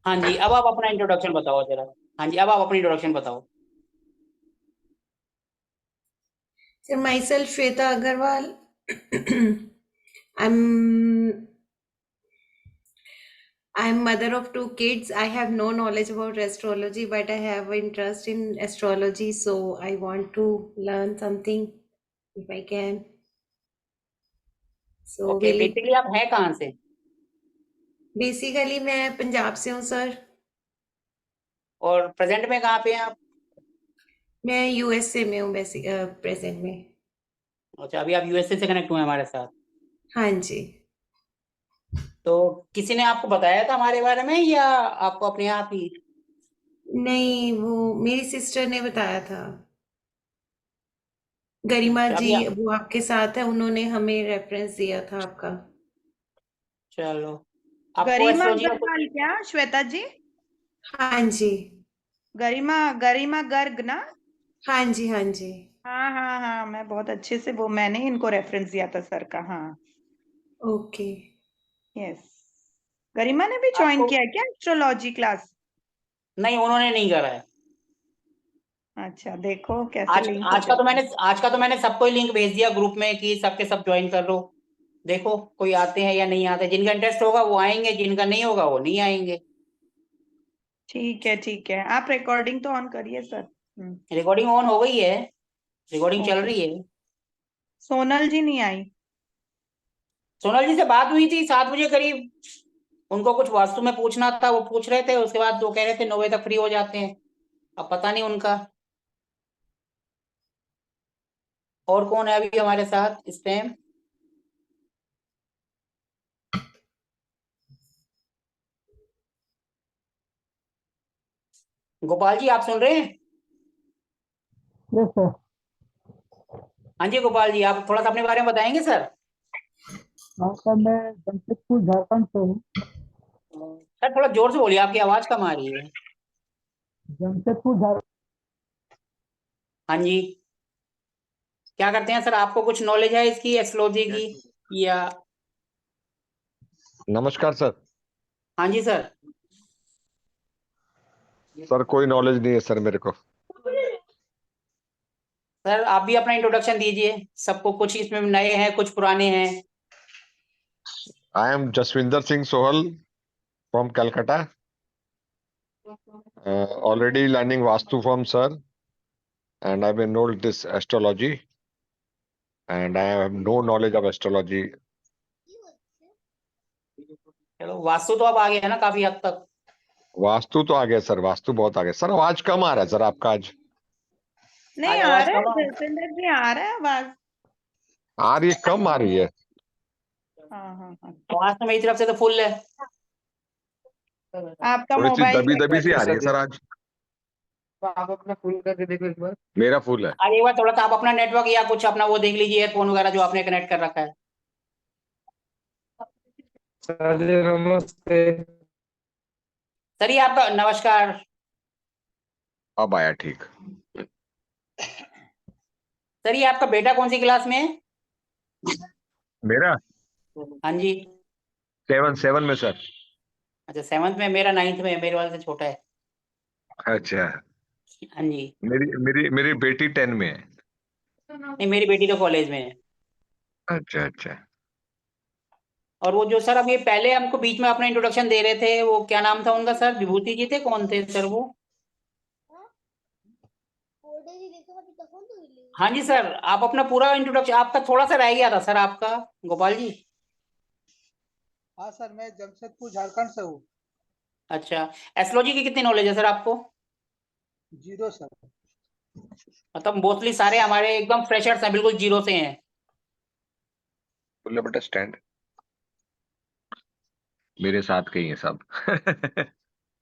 हाँ जी, अब आप अपना इंट्रोडक्शन बताओ जरा। हाँ जी, अब आप अपनी इंट्रोडक्शन बताओ। So myself Shweta Agarwal. I'm I'm mother of two kids. I have no knowledge about astrology, but I have interest in astrology, so I want to learn something if I can. So okay, will it basically आप हैं कहाँ से? basically मैं पंजाब से हूँ sir. और present में कहाँ पे हैं आप? मैं यूएसए में हूँ बेसिक प्रेजेंट में। अच्छा, अभी आप यूएसए से कनेक्ट हुए हैं हमारे साथ। हाँ जी। तो किसी ने आपको बताया था हमारे बारे में या आपको अपने आप ही? नहीं, वो मेरी सिस्टर ने बताया था। गरिमा अच्छा, जी अभी वो आपके साथ है, उन्होंने हमें रेफरेंस दिया था आपका। चलो, आपको गरिमा एस्ट्रोलॉजी का कुछ। अग्रवाल क्या श्वेता जी? हाँ जी। गरिमा गरिमा गर्ग ना? हाँ जी। हाँ जी। हाँ हाँ हाँ, मैं बहुत अच्छे से, वो मैंने ही इनको रेफरेंस दिया था सर का। हाँ। ओके। यस। गरिमा ने भी ज्वाइन आपको किया है क्या एस्ट्रोलॉजी क्लास? नहीं, उन्होंने नहीं करा है। अच्छा, देखो कैसे लिंक हो आज का तो मैंने सबको ही लिंक भेज दिया ग्रुप में कि सबके सब ज्वाइन कर लो। देखो कोई आते हैं या नहीं आते, जिनका इंटरेस्ट होगा वो आएंगे, जिनका नहीं होगा वो नहीं आएंगे। ठीक है ठीक है, आप रिकॉर्डिंग तो ऑन करिए सर। रिकॉर्डिंग ऑन हो गई है, रिकॉर्डिंग चल ओके। रही है। सोनल जी नहीं आई? सोनल जी से बात हुई थी 7 बजे करीब। उनको कुछ वास्तु में पूछना था, वो पूछ रहे थे, उसके बाद वो कह रहे थे 9 बजे तक फ्री हो जाते हैं। अब पता नहीं उनका। और कौन है अभी हमारे साथ इस टाइम? गोपाल जी, आप सुन रहे हैं? Yes sir. हाँ जी गोपाल जी, आप थोड़ा सा अपने बारे में बताएंगे सर? हाँ सर, मैं जमशेदपुर झारखंड से हूँ। सर थोड़ा जोर से बोलिए, आपकी आवाज कम आ रही है। जमशेदपुर झारखंड। हाँ जी। क्या करते हैं सर, आपको कुछ नॉलेज है इसकी एस्ट्रोलॉजी की या? नमस्कार सर। हाँ जी सर। सर कोई नॉलेज नहीं है सर मेरे को। सर आप भी अपना इंट्रोडक्शन दीजिए, सबको, कुछ इसमें नए हैं कुछ पुराने हैं। I am Jaswinder Singh Sohal from Calcutta, already learning Vastu from sir, and I've enrolled this astrology, and I have no knowledge of astrology. चलो, वास्तु तो अब आ गया है ना काफी हद तक। वास्तु तो आ गया सर, वास्तु बहुत आ गया सर। आवाज कम आ रहा है सर आपका आज। नहीं आज आ आवाज रहा है कम आ? जसविंदर जी, आ रहा है आवाज। आ रही है, कम आ रही है। हाँ हाँ हाँ। आवाज तो मेरी तरफ से तो फुल है। आपका थोड़ी सी मोबाइल दबी चेक दबी सी करिए। आ रही है सर आज। आप अपना फुल करके देखो एक बार। मेरा फुल है। आज एक बार थोड़ा सा आप अपना नेटवर्क या कुछ अपना वो देख लीजिए, एयरफोन वगैरह जो आपने कनेक्ट कर रखा है। सर जी नमस्ते। सर ये आपका नमस्कार। अब आया ठीक। सर ये आपका बेटा कौन सी क्लास में है? मेरा हाँ जी। 7 में सर। अच्छा, 7th में, मेरा 9th में है, मेरे वाले से छोटा है। अच्छा। हाँ जी। मेरी मेरी मेरी बेटी 10 में है। नहीं, मेरी बेटी तो कॉलेज में है। अच्छा अच्छा। और वो जो सर अब ये पहले हमको बीच में अपना इंट्रोडक्शन दे रहे थे, वो क्या नाम था उनका सर? विभूति जी थे, कौन थे सर वो? हाँ जी सर, आप अपना पूरा इंट्रोडक्शन, आपका थोड़ा सा रह गया था सर आपका, गोपाल जी। हाँ सर, मैं जमशेदपुर झारखंड से हूँ। अच्छा, एस्ट्रोलॉजी की कितनी नॉलेज है सर आपको? Zero sir. मतलब मोस्टली सारे हमारे एकदम फ्रेशर्स हैं, बिल्कुल जीरो से हैं। बोले बेटा स्टैंड, मेरे साथ के ही है सब।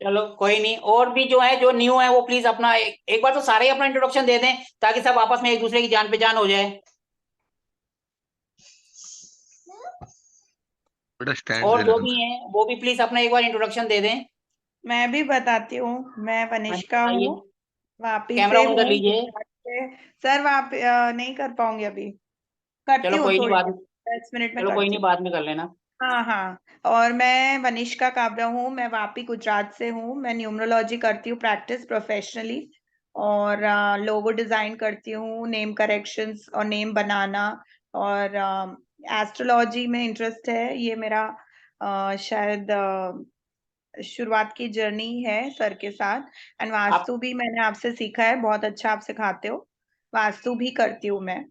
चलो कोई नहीं, और भी जो है जो न्यू है वो प्लीज अपना एक बार तो सारे ही अपना इंट्रोडक्शन दे दें, ताकि सब आपस में एक दूसरे की जान पहचान हो जाए। बेटा स्टैंड और दे जो रहा भी हैं वो भी प्लीज अपना एक बार इंट्रोडक्शन दे दें। मैं भी बताती हूँ। मैं हाँ जी वनिष्का बताइए। हूँ, वापी कैमरा से ऑन कर हूँ, लीजिए। गुजरात से। सर नहीं कर पाऊंगी अभी, करती चलो हूँ कोई नहीं, थोड़ी बाद देर, में। 10 मिनट में चलो कोई करती नहीं, हूँ। बाद में कर लेना। हाँ हाँ, और मैं वनिष्का काबरा हूँ, मैं वापी गुजरात से हूँ। मैं न्यूमरोलॉजी करती हूँ प्रैक्टिस प्रोफेशनली, और लोगो डिजाइन करती हूँ, नेम करेक्शंस और नेम बनाना, और एस्ट्रोलॉजी में इंटरेस्ट है। ये मेरा शायद शुरुआत की जर्नी है सर के साथ। एंड आप वास्तु भी मैंने आपसे सीखा है, बहुत अच्छा आप सिखाते हो। वास्तु भी करती हूँ मैं।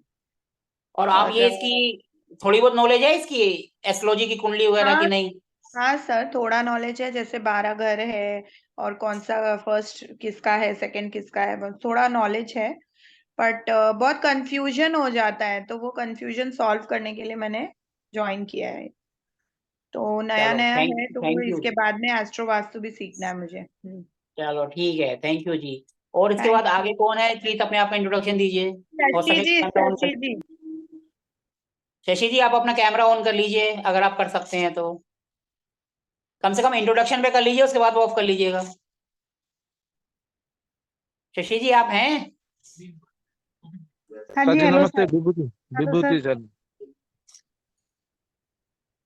और आप और ये इसकी थोड़ी बहुत नॉलेज है इसकी एस्ट्रोलॉजी की कुंडली वगैरह की हाँ नहीं? हाँ सर, थोड़ा नॉलेज है, जैसे 12 घर है और कौन सा फर्स्ट किसका है, सेकंड किसका है, बस थोड़ा नॉलेज है। बट बहुत कंफ्यूजन हो जाता है, तो वो कंफ्यूजन सॉल्व करने के लिए मैंने ज्वाइन किया है। तो नया चलो, नया थैंक है, तो वो थैंक यू। इसके बाद में एस्ट्रो वास्तु भी सीखना है मुझे। चलो ठीक है, थैंक यू जी। और इसके थैंक बाद आगे कौन है? प्लीज अपने आप का इंट्रोडक्शन दीजिए। हो शशि सके जी, कैमरा ऑन कर। शशि जी। शशि जी, आप अपना कैमरा ऑन कर लीजिए अगर आप कर सकते हैं तो। कम से कम इंट्रोडक्शन पे कर लीजिए, उसके बाद वो ऑफ कर लीजिएगा। शशि जी, आप हैं? हाँ सर जी, जी हेलो नमस्ते। सर। विभूति हेलो विभूति सर। सर।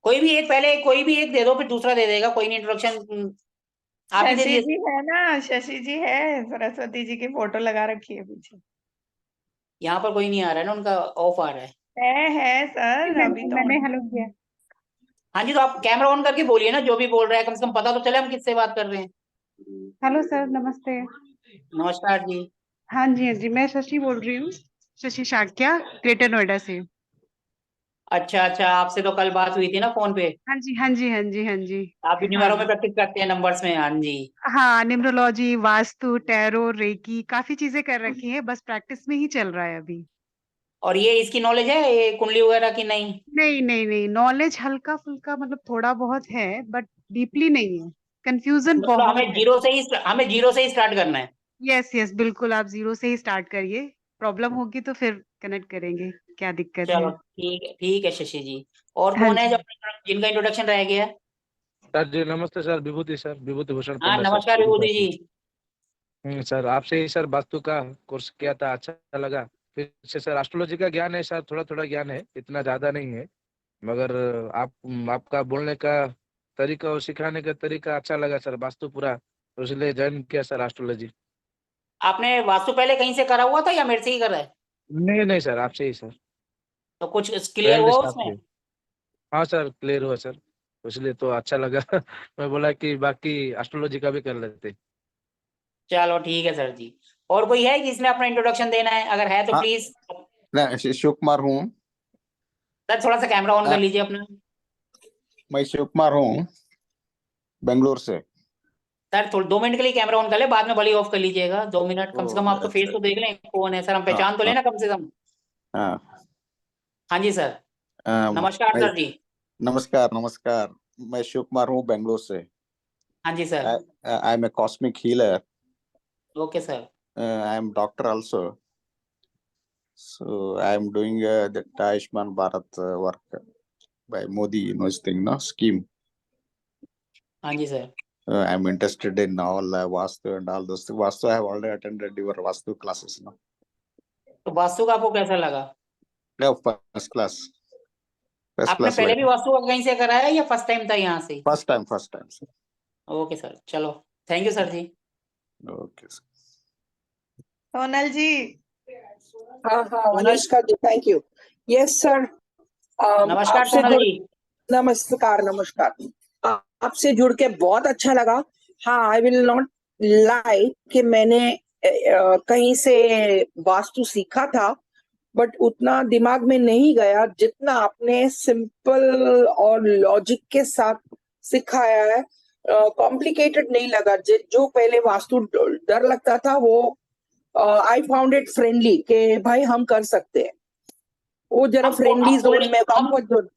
कोई भी एक, पहले कोई भी एक दे दो, फिर दूसरा दे देगा, कोई नहीं। इंट्रोडक्शन आप ही दे शशि दिए। जी है ना, शशि जी है, सरस्वती जी की फोटो लगा रखी है पीछे। यहाँ पर कोई नहीं आ रहा है ना, उनका ऑफ आ रहा है। है सर, अभी तो मैंने हेलो किया। हाँ जी, तो आप कैमरा ऑन करके बोलिए ना, जो भी बोल रहा है कम से कम पता तो चले हम किससे बात कर रहे हैं। हेलो सर, नमस्ते। नमस्कार जी। हाँ जी, हाँ जी, मैं शशि बोल रही हूँ। शशि शाक्या, ग्रेटर नोएडा से। अच्छा अच्छा, आपसे तो कल बात हुई थी ना फोन पे। हाँ जी, हाँ जी, हाँ जी, हाँ जी। आप भी हाँ न्यूमेरो में प्रैक्टिस करते हैं, नंबर्स में? हाँ जी। हाँ, न्यूमरोलॉजी, वास्तु, टैरो, रेकी, काफी चीजें कर रखी है, बस प्रैक्टिस में ही चल रहा है अभी। और ये इसकी नॉलेज है, ये कुंडली वगैरह की नहीं? नहीं नहीं नहीं, नॉलेज हल्का फुल्का, मतलब थोड़ा बहुत है, बट डीपली नहीं है। कंफ्यूजन मतलब बहुत है। हमें जीरो से ही स्टार्ट करना है। यस यस, बिल्कुल, आप जीरो से ही स्टार्ट करिए। प्रॉब्लम होगी तो फिर कनेक्ट करेंगे, क्या दिक्कत चलो है। ठीक है शशि जी। और हाँ कौन है जो जी। जिनका इंट्रोडक्शन रह गया है? सर जी नमस्ते सर। विभूति सर, विभूति भूषण हाँ, पंडा सर, नमस्कार उड़ीसा विभूति से। जी। सर आपसे ही सर वास्तु का कोर्स किया था, अच्छा लगा। फिर से सर एस्ट्रोलॉजी का ज्ञान है सर, थोड़ा थोड़ा ज्ञान है, इतना ज्यादा नहीं है। मगर आप आपका बोलने का तरीका और सिखाने का तरीका अच्छा लगा सर, वास्तु पूरा, तो इसलिए ज्वाइन किया सर एस्ट्रोलॉजी। आपने वास्तु पहले कहीं से करा हुआ था या मेरे से ही करा है? नहीं नहीं सर, आपसे ही सर। तो कुछ क्लियर पहले हुआ से उसमें? आपसे। हाँ सर, क्लियर हुआ सर, इसलिए तो अच्छा लगा। मैं बोला कि बाकी एस्ट्रोलॉजी का भी कर लेते। चलो ठीक है सर जी। और कोई है जिसने अपना इंट्रोडक्शन देना है? अगर है तो हाँ, प्लीज। मैं शिव कुमार हूँ। सर थोड़ा सा कैमरा ऑन कर लीजिए अपना। मैं शिव कुमार हूँ, बेंगलोर से। सर थोड़ा 2 मिनट के लिए कैमरा ऑन कर ले, बाद में भले ऑफ कर लीजिएगा। 2 मिनट कम से कम, आप तो फेस अच्छा। तो देख लें कौन है सर, हम हाँ पहचान तो हाँ लेना कम से कम। हाँ। हाँ जी सर। अम, नमस्कार मैं सर जी। नमस्कार नमस्कार। मैं शिव कुमार हूँ, बेंगलोर से। हाँ जी sir. I am a cosmic healer. Okay sir. I am doctor also. So I am doing the Ayushman Bharat work by Modi investing no scheme. हाँ जी sir. I am interested in all Vastu and all those. Vastu I have already attended your Vastu classes. No, तो वास्तु का आपको कैसा लगा? yeah, first class, first आपने class पहले like भी वास्तु का कहीं से करा है या फर्स्ट टाइम था यहाँ से? first time, first time. Sir. Okay sir, चलो थैंक यू सर जी। Okay. Sir. सोनल जी। हाँ हाँ, Sonal, Vanishka ji, thank you. Yes sir. नमस्कार आपसे सोनल जुड़ जी। नमस्कार नमस्कार। आपसे जुड़ के बहुत अच्छा लगा। हाँ, आई विल नॉट लाई कि मैंने कहीं से वास्तु सीखा था, बट उतना दिमाग में नहीं गया जितना आपने सिंपल और लॉजिक के साथ सिखाया है। कॉम्प्लिकेटेड नहीं लगा। जो पहले वास्तु डर लगता था, वो आई फाउंड इट फ्रेंडली कि भाई हम कर सकते हैं। वो जरा फ्रेंडली जोन में, हम कंफर्ट जोन।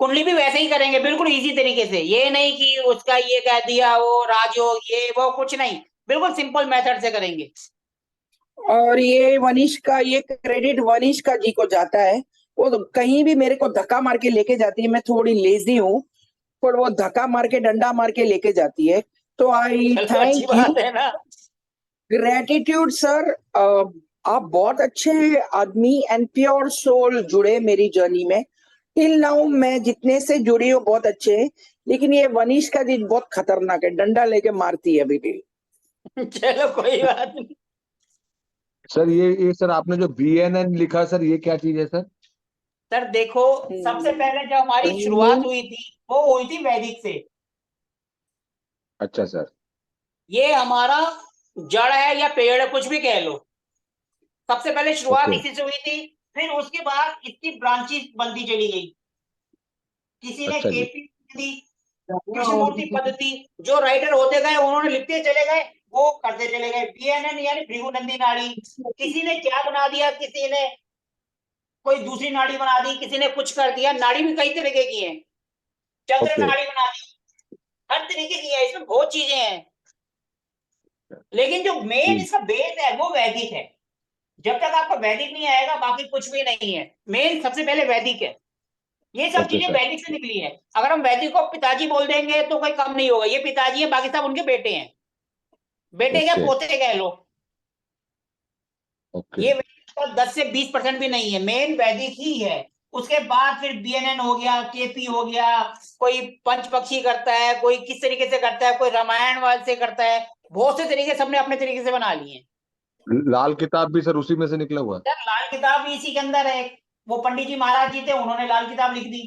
कुंडली भी वैसे ही करेंगे, बिल्कुल इजी तरीके से। ये नहीं कि उसका ये कह दिया, वो राजयोग, ये वो कुछ नहीं, बिल्कुल सिंपल मेथड से करेंगे। और ये वनिष्का, ये क्रेडिट वनिष्का जी को जाता है। वो तो कहीं भी मेरे को धक्का मार के लेके जाती है। मैं थोड़ी लेजी हूँ, पर वो धक्का मार के, डंडा मार के लेके जाती है। तो आई चलो अच्छी थैंक यू, बात है ना। Gratitude sir. आप बहुत अच्छे आदमी एंड प्योर सोल जुड़े मेरी जर्नी में। टिल नाउ मैं जितने से जुड़ी हूँ बहुत अच्छे हैं, लेकिन ये वनीश का जी बहुत खतरनाक है, डंडा लेके मारती है अभी भी। चलो कोई बात नहीं। सर ये सर आपने जो BNN लिखा सर, ये क्या चीज है सर? सर देखो, सबसे पहले जब हमारी शुरुआत हुई थी वो हुई थी वैदिक से। अच्छा सर। ये हमारा जड़ है या पेड़ है, कुछ भी कह लो। सबसे पहले शुरुआत ओके। इसी से हुई थी। फिर उसके बाद इसकी ब्रांचेस बनती चली गई। किसी ने अच्छा जी। केपी दी, कृष्णमूर्ति पद्धति, जो राइटर होते गए उन्होंने लिखते चले गए, वो करते चले गए। BNN यानी भृगुनंदी नाड़ी। किसी ने क्या बना दिया, किसी ने कोई दूसरी नाड़ी बना दी, किसी ने कुछ कर दिया। नाड़ी भी कई तरीके की है, चंद्र ओके। नाड़ी बना दी, हर तरीके की है, इसमें बहुत चीजें हैं। लेकिन जो मेन इसका बेस है वो वैदिक है। जब तक आपका वैदिक नहीं आएगा बाकी कुछ भी नहीं है। मेन सबसे पहले वैदिक है। ये सब ओके चीजें सर। वैदिक से निकली है। अगर हम वैदिक को पिताजी बोल देंगे तो कोई कम नहीं होगा। ये पिताजी है, बाकी सब उनके बेटे हैं। बेटे क्या ओके। पोते कह लो। ओके। ये वैदिक का 10 से 20% भी नहीं है, मेन वैदिक ही है। उसके बाद फिर BNN हो गया, KP हो गया, कोई पंच पक्षी करता है, कोई किस तरीके से करता है, कोई रामायण वाल से करता है। बहुत से तरीके सबने अपने तरीके से बना लिए हैं। लाल किताब भी सर उसी में से निकला हुआ है? सर लाल किताब भी इसी के अंदर है। वो पंडित जी महाराज जी थे, उन्होंने लाल किताब लिख दी।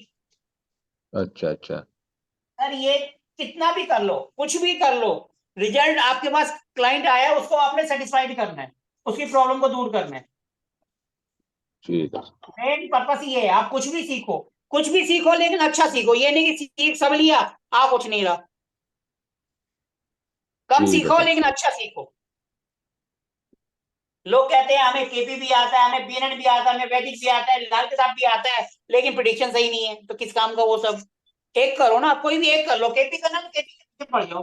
अच्छा अच्छा। सर ये कितना भी कर लो, कुछ भी कर लो, रिजल्ट आपके पास क्लाइंट आया, उसको आपने सेटिस्फाइड करना है, उसकी प्रॉब्लम को दूर करना है। ठीक है। मेन पर्पस ये है। आप कुछ भी सीखो, कुछ भी सीखो, लेकिन अच्छा सीखो। ये नहीं कि सीख सब लिया, आ कुछ नहीं रहा। कम ठीक है सीखो सर। लेकिन अच्छा सीखो। लोग कहते हैं हमें KP भी आता है, हमें BNN भी आता है, हमें वैदिक भी आता है, लाल किताब भी आता है, लेकिन प्रिडिक्शन सही नहीं है, तो किस काम का वो सब। एक करो ना, कोई भी एक कर लो। KP करना है तो KP के पीछे पड़ जाओ,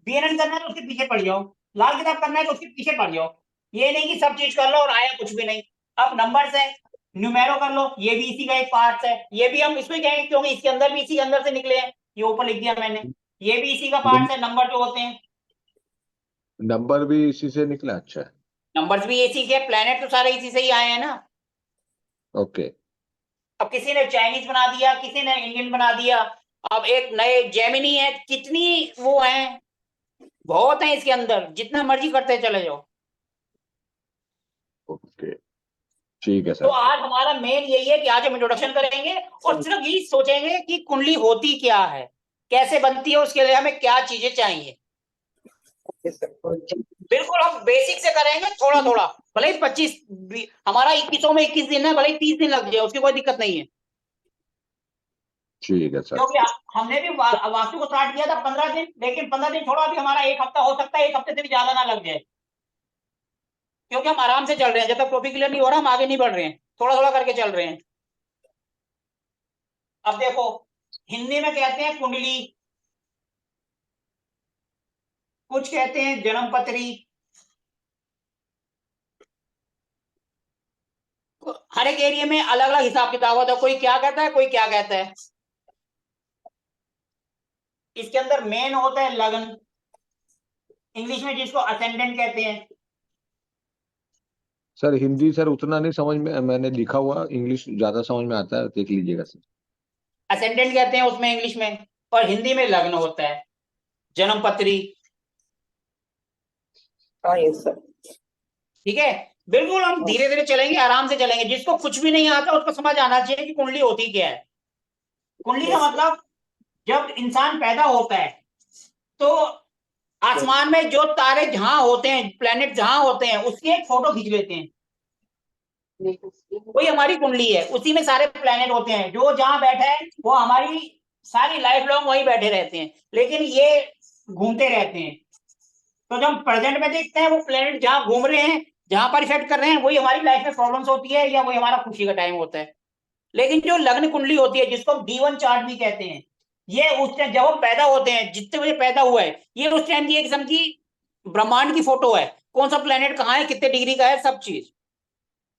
BNN करना है तो उसके पीछे पड़ जाओ, लाल किताब करना है तो उसके पीछे पड़ जाओ। ये नहीं कि सब चीज कर लो और आया कुछ भी नहीं। अब नंबर्स है, न्यूमेरो कर लो, ये भी इसी का एक पार्ट है। ये भी हम इसमें कहेंगे क्योंकि इसके अंदर भी इसी के अंदर से निकले हैं। ये ऊपर लिख दिया मैंने, ये भी इसी का पार्ट है, नंबर जो होते हैं। नंबर भी इसी से निकला? अच्छा। नंबर्स भी इसी के, प्लेनेट तो सारे इसी से ही आए हैं ना। ओके। अब किसी ने चाइनीज बना दिया, किसी ने इंडियन बना दिया। अब एक नए जेमिनी है, कितनी वो है, बहुत है इसके अंदर, जितना मर्जी करते चले जाओ। ओके। ठीक है तो सर। आज हमारा मेन यही है कि आज हम इंट्रोडक्शन करेंगे और सिर्फ यही सोचेंगे कि कुंडली होती क्या है, कैसे बनती है, उसके लिए हमें क्या चीजें चाहिए। बिल्कुल हम बेसिक से करेंगे, थोड़ा थोड़ा। भले ही 25, हमारा 21 में 21 दिन है, भले ही 30 दिन लग जाए, उसकी कोई दिक्कत नहीं है। ठीक है सर। क्योंकि हमने भी वास्तु को स्टार्ट किया था 15 दिन, लेकिन 15 दिन छोड़ा, अभी हमारा 1 हफ्ता हो सकता है, 1 हफ्ते से भी ज्यादा ना लग जाए। क्योंकि हम आराम से चल रहे हैं, जब तक टॉपिक क्लियर नहीं हो रहा हम आगे नहीं बढ़ रहे हैं, थोड़ा थोड़ा करके चल रहे हैं। अब देखो, हिंदी में कहते हैं कुंडली, कुछ कहते हैं जन्म पत्री। हर एक एरिया में अलग अलग हिसाब किताब होता है, कोई क्या कहता है, कोई क्या कहता है। इसके अंदर मेन होता है लगन, इंग्लिश में जिसको असेंडेंट कहते हैं। सर हिंदी सर उतना नहीं समझ में, मैंने लिखा हुआ, इंग्लिश ज्यादा समझ में आता है, देख लीजिएगा सर। असेंडेंट कहते हैं उसमें इंग्लिश में, और हिंदी में लग्न होता है, जन्म पत्री। हाँ ये सर। ठीक है, बिल्कुल हम धीरे धीरे चलेंगे, आराम से चलेंगे। जिसको कुछ भी नहीं आता उसको समझ आना चाहिए कि कुंडली होती क्या है। कुंडली का मतलब, जब इंसान पैदा होता है तो आसमान में जो तारे जहां होते हैं, प्लेनेट जहां होते हैं, उसकी एक फोटो खींच लेते हैं। वही हमारी कुंडली है, उसी में सारे प्लेनेट होते हैं। जो जहां बैठा है वो हमारी सारी लाइफ लॉन्ग वहीं बैठे रहते हैं, लेकिन ये घूमते रहते हैं। तो जब हम प्रेजेंट में देखते हैं, वो प्लेनेट जहां घूम रहे हैं, जहां पर इफेक्ट कर रहे हैं, वही हमारी लाइफ में प्रॉब्लम्स होती है, या वही हमारा खुशी का टाइम होता है। लेकिन जो लग्न कुंडली होती है, जिसको हम D1 चार्ट भी कहते हैं, ये उस टाइम जब हम पैदा होते हैं, जितने बजे पैदा हुआ है, ये उस टाइम की एक किस्म की ब्रह्मांड की फोटो है। कौन सा प्लेनेट कहाँ है, कितने डिग्री का है, सब चीज।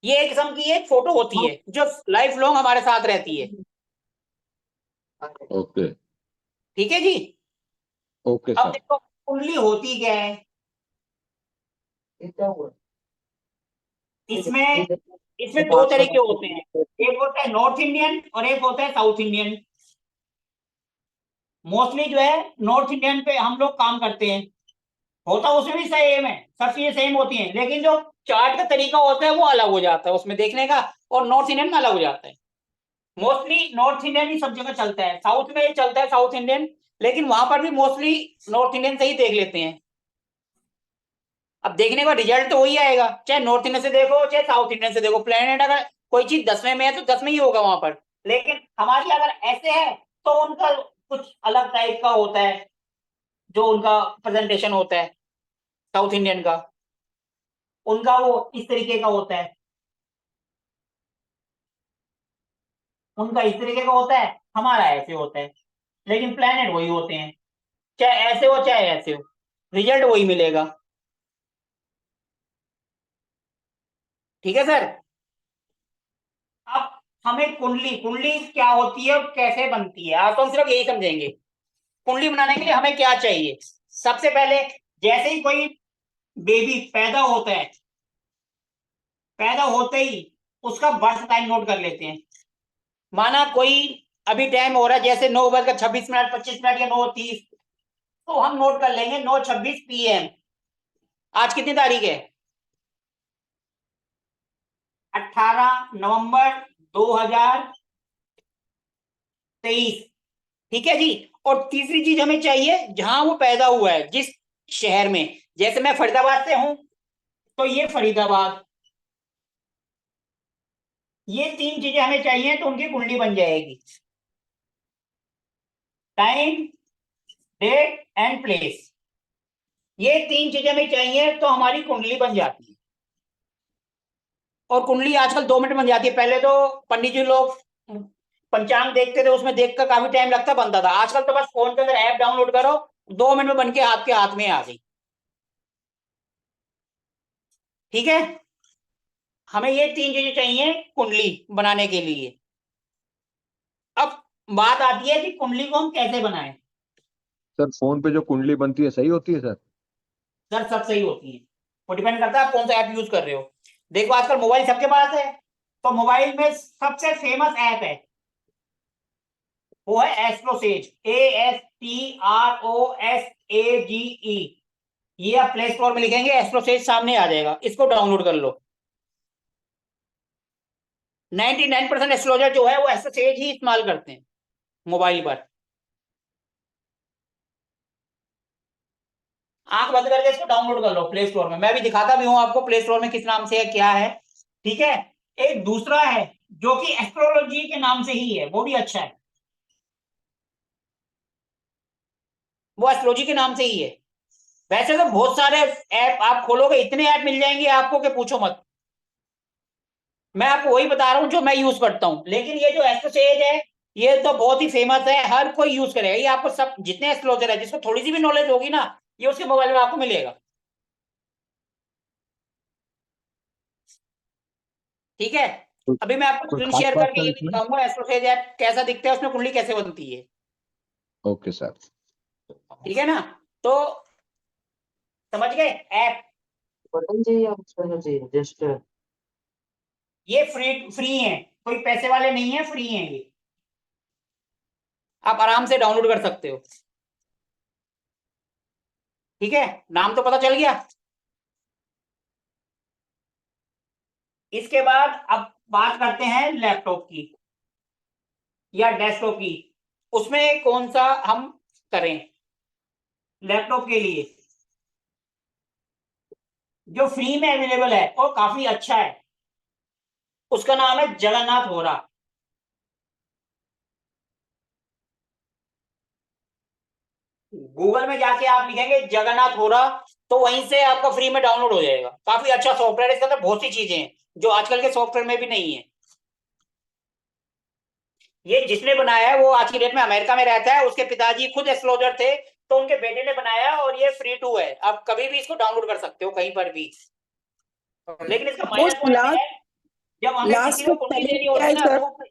ये एक किस्म की एक फोटो होती है जो लाइफ लॉन्ग हमारे साथ रहती है। ओके। ठीक है जी। ओके अब सर। देखो कुंडली होती क्या है। इसमें इसमें दो तरीके होते हैं, एक होता है नॉर्थ इंडियन और एक होता है साउथ इंडियन। मोस्टली जो है नॉर्थ इंडियन पे हम लोग काम करते हैं, होता उसमें भी सेम है, सब चीजें सेम होती हैं, लेकिन जो चार्ट का तरीका होता है वो अलग हो जाता है उसमें देखने का, और नॉर्थ इंडियन में अलग हो जाता है। मोस्टली नॉर्थ इंडियन ही सब जगह चलता है, साउथ में ही चलता है साउथ इंडियन, लेकिन वहां पर भी मोस्टली नॉर्थ इंडियन से ही देख लेते हैं। अब देखने का रिजल्ट तो वही आएगा, चाहे नॉर्थ इंडियन से देखो चाहे साउथ इंडियन से देखो। प्लेनेट अगर कोई चीज 10वें में है तो 10 में ही होगा वहां पर, लेकिन हमारी अगर ऐसे है तो उनका कुछ अलग टाइप का होता है, जो उनका प्रेजेंटेशन होता है साउथ इंडियन का, उनका वो इस तरीके का होता है, उनका इस तरीके का होता है, हमारा ऐसे होता है, लेकिन प्लेनेट वही होते हैं, चाहे ऐसे हो चाहे ऐसे हो, रिजल्ट वही मिलेगा। ठीक है सर। अब हमें कुंडली कुंडली क्या होती है और कैसे बनती है, आज तो हम सिर्फ यही समझेंगे। कुंडली बनाने के लिए हमें क्या चाहिए, सबसे पहले जैसे ही कोई बेबी पैदा होता है, पैदा होते ही उसका बर्थ टाइम नोट कर लेते हैं। माना कोई अभी टाइम हो रहा है जैसे 9:26 25 या 9:30, तो हम नोट कर लेंगे 9:26 PM। आज कितनी तारीख है, 18 नवंबर 2023। ठीक है जी। और तीसरी चीज हमें चाहिए जहां वो पैदा हुआ है, जिस शहर में, जैसे मैं फरीदाबाद से हूं तो ये फरीदाबाद, ये तीन चीजें हमें चाहिए तो उनकी कुंडली बन जाएगी, टाइम डेट एंड प्लेस। ये तीन चीजें हमें चाहिए तो हमारी कुंडली बन जाती है। और कुंडली आजकल 2 मिनट बन जाती है, पहले तो पंडित जी लोग पंचांग देखते थे, उसमें देखकर काफी टाइम लगता बनता था, आजकल तो बस फोन के अंदर ऐप डाउनलोड करो, 2 मिनट में बन के आपके हाथ में आ गई। ठीक है, हमें ये तीन चीजें चाहिए कुंडली बनाने के लिए। अब बात आती है कि कुंडली को हम कैसे बनाएं। सर फोन पे जो कुंडली बनती है सही होती है सर? सर सब सही होती है, वो डिपेंड करता है आप कौन सा ऐप यूज कर रहे हो। देखो आजकल मोबाइल सबके पास है, तो मोबाइल में सबसे फेमस ऐप है वो है एस्ट्रोसेज, ASTROSAGE। ये आप प्ले स्टोर में लिखेंगे एस्ट्रोसेज, सामने आ जाएगा, इसको डाउनलोड कर लो। 99% एस्ट्रोलॉजर जो है वो एस्ट्रोसेज ही इस्तेमाल करते हैं मोबाइल पर। आंख बंद करके इसको डाउनलोड कर लो प्ले स्टोर में, मैं भी दिखाता भी हूं आपको प्ले स्टोर में किस नाम से है क्या है। ठीक है, एक दूसरा है जो कि एस्ट्रोलॉजी के नाम से ही है, वो भी अच्छा है, वो एस्ट्रोलॉजी के नाम से ही है। वैसे तो बहुत सारे ऐप आप खोलोगे, इतने ऐप मिल जाएंगे आपको कि पूछो मत। मैं आपको वही बता रहा हूं जो मैं यूज करता हूं, लेकिन ये जो एस्ट्रोसेज है ये तो बहुत ही फेमस है, हर कोई यूज करेगा। ये आपको सब जितने एस्ट्रोलॉजर है जिसको थोड़ी सी भी नॉलेज होगी ना, ये उसके मोबाइल में आपको मिलेगा। ठीक है, अभी मैं आपको कोई स्क्रीन खास शेयर बात करके सर ये भी इसमें? दिखाऊंगा एस्ट्रोसेज ऐप कैसा दिखता है, उसमें कुंडली कैसे बनती है। Okay sir. ठीक है ना, तो समझ गए ऐप। बटन चाहिए या उसका चाहिए जस्ट? ये फ्री फ्री है, कोई पैसे वाले नहीं है, फ्री है ये, आप आराम से डाउनलोड कर सकते हो। ठीक है, नाम तो पता चल गया। इसके बाद अब बात करते हैं लैपटॉप की या डेस्कटॉप की, उसमें कौन सा हम करें। लैपटॉप के लिए जो फ्री में अवेलेबल है और काफी अच्छा है, उसका नाम है जगन्नाथ होरा। गूगल में जाके आप लिखेंगे जगन्नाथ होरा तो वहीं से आपका फ्री में डाउनलोड हो जाएगा। काफी अच्छा सॉफ्टवेयर है, इसके अंदर बहुत सी चीजें हैं जो आजकल के सॉफ्टवेयर में भी नहीं है। ये जिसने बनाया है वो आज की डेट में अमेरिका में रहता है, उसके पिताजी खुद एस्ट्रोलॉजर थे, तो उनके बेटे ने बनाया, और ये फ्री टू है, आप कभी भी इसको डाउनलोड कर सकते हो कहीं पर भी। लेकिन इसका वो माइनस पॉइंट है, जब हमें किसी लास्ट को का कुंडली स्पेलिंग देनी क्या होती है है ना सर? तो।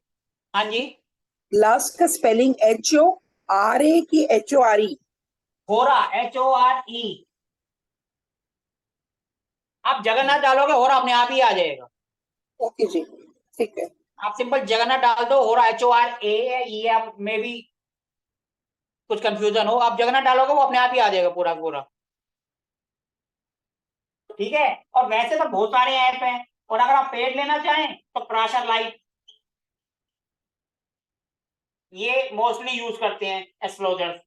हाँ जी, लास्ट का स्पेलिंग HORA की HORE? होरा, HORE। आप जगन्नाथ डालोगे होरा अपने आप ही आ जाएगा। ओके जी, ठीक है। आप सिंपल जगन्नाथ डाल दो, हो रहा HORA है, ये आप में भी कुछ कंफ्यूजन हो, आप जगन्नाथ डालोगे वो अपने आप ही आ जाएगा पूरा पूरा। ठीक है, और वैसे तो बहुत सारे ऐप हैं, और अगर आप पेड लेना चाहें तो प्राशर लाइट, ये मोस्टली यूज करते हैं एस्ट्रोलॉजर्स।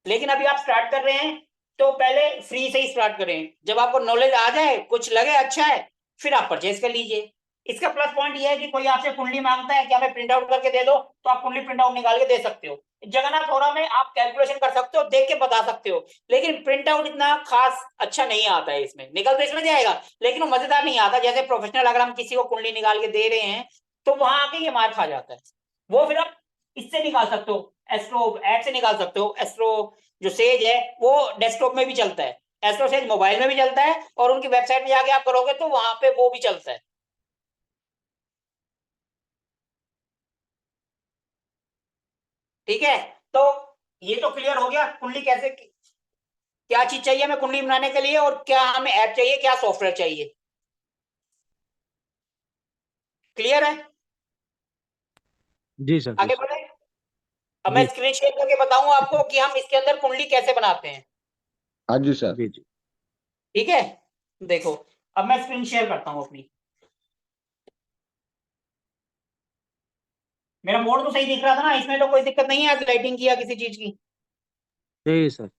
लेकिन अभी आप स्टार्ट कर रहे हैं तो पहले फ्री से ही स्टार्ट करें, जब आपको नॉलेज आ जाए, कुछ लगे अच्छा है, फिर आप परचेज कर लीजिए। इसका प्लस पॉइंट ये है कि कोई आपसे कुंडली मांगता है कि हमें प्रिंट आउट करके दे दो, तो आप कुंडली प्रिंट आउट निकाल के दे सकते हो। जगन्नाथ होरा में आप कैलकुलेशन कर सकते हो, देख के बता सकते हो, लेकिन प्रिंट आउट इतना खास अच्छा नहीं आता है इसमें। निकल तो इसमें जाएगा, लेकिन वो मजेदार नहीं आता। जैसे प्रोफेशनल अगर हम किसी को कुंडली निकाल के दे रहे हैं तो वहां आके ये मार खा जाता है। वो फिर आप इससे निकाल सकते हो, एस्ट्रो ऐप से निकाल सकते हो। एस्ट्रो जो सेज है वो डेस्कटॉप में भी चलता है, एस्ट्रो सेज मोबाइल में भी चलता है, और उनकी वेबसाइट में जाके आप करोगे तो वहां पे वो भी चलता है। ठीक है, तो ये तो क्लियर हो गया कुंडली कैसे, क्या चीज चाहिए हमें कुंडली बनाने के लिए, और क्या हमें ऐप चाहिए, क्या सॉफ्टवेयर चाहिए। क्लियर है? जी सर, जी आगे सर। बढ़े। अब मैं जी स्क्रीन शेयर करके बताऊं आपको कि हम इसके अंदर कुंडली कैसे बनाते हैं। हाँ जी सर। जी जी। ठीक है, देखो अब मैं स्क्रीन शेयर करता हूं अपनी। मेरा मोड तो सही दिख रहा था ना, इसमें तो कोई दिक्कत नहीं है लाइटिंग की या किसी चीज की। जी सर।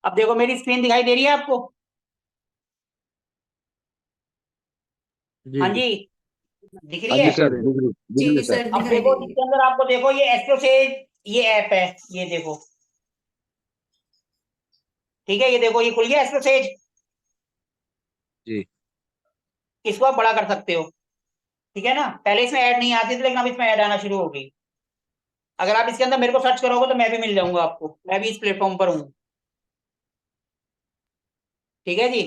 अब देखो मेरी स्क्रीन दिखाई दे रही है आपको? जी हाँ जी। जी, दिख रही हाँ है। जी सर, दिख रही जी सर। सर, अब दिखाई देखो दे रही है। इसके अंदर आपको देखो ये एस्ट्रो से ये ऐप है, ये देखो। ठीक है, ये देखो ये खुल गया एस्ट्रो सेज। जी इसको आप बड़ा कर सकते हो। ठीक है ना, पहले इसमें ऐड नहीं आती थी, लेकिन अब इसमें ऐड आना शुरू हो गई। अगर आप इसके अंदर मेरे को सर्च करोगे तो मैं भी मिल जाऊंगा आपको, मैं भी इस प्लेटफॉर्म पर हूँ। ठीक है जी,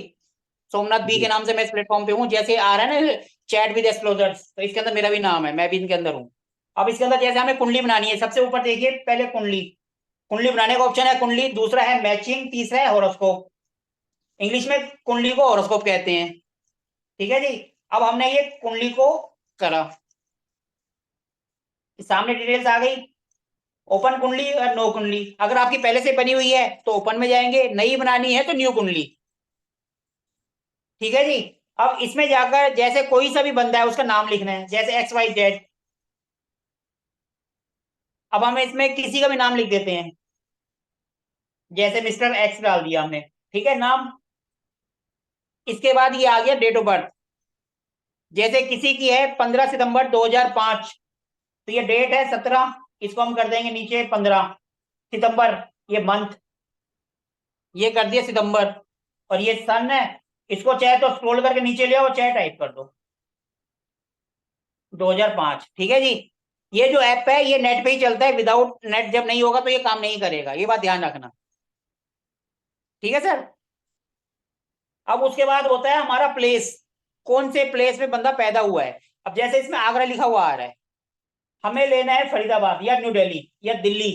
सोमनाथ बी के जी। नाम से मैं इस प्लेटफॉर्म पे हूँ। जैसे आ रहा है ना चैट विद एस्ट्रोलजर्स, तो इसके अंदर मेरा भी नाम है, मैं भी इनके अंदर हूँ। अब इसके अंदर जैसे हमें कुंडली बनानी है, सबसे ऊपर देखिए पहले कुंडली, कुंडली बनाने का ऑप्शन है कुंडली, दूसरा है मैचिंग, तीसरा है हॉरोस्कोप। इंग्लिश में कुंडली को हॉरोस्कोप कहते हैं। ठीक है जी, अब हमने ये कुंडली को करा, सामने डिटेल्स आ गई। ओपन कुंडली और नो कुंडली, अगर आपकी पहले से बनी हुई है तो ओपन में जाएंगे, नई बनानी है तो न्यू कुंडली। ठीक है जी, अब इसमें जाकर जैसे कोई सा भी बंदा है उसका नाम लिखना है, जैसे XYZ। अब हम इसमें किसी का भी नाम लिख देते हैं, जैसे मिस्टर X डाल दिया हमने। ठीक है नाम। इसके बाद ये आ गया डेट ऑफ बर्थ, जैसे किसी की है 15 सितंबर 2005, तो ये डेट है 17, इसको हम कर देंगे नीचे 15 सितंबर, ये मंथ, ये कर दिया सितंबर, और ये सन है। इसको चाहे तो स्क्रॉल करके नीचे ले आओ, चाहे टाइप कर दो 2005। ठीक है जी, ये जो ऐप है ये नेट पे ही चलता है, विदाउट नेट जब नहीं होगा तो ये काम नहीं करेगा, ये बात ध्यान रखना। ठीक है सर। अब उसके बाद होता है हमारा प्लेस, कौन से प्लेस में बंदा पैदा हुआ है। अब जैसे इसमें आगरा लिखा हुआ आ रहा है, हमें लेना है फरीदाबाद या न्यू दिल्ली या दिल्ली,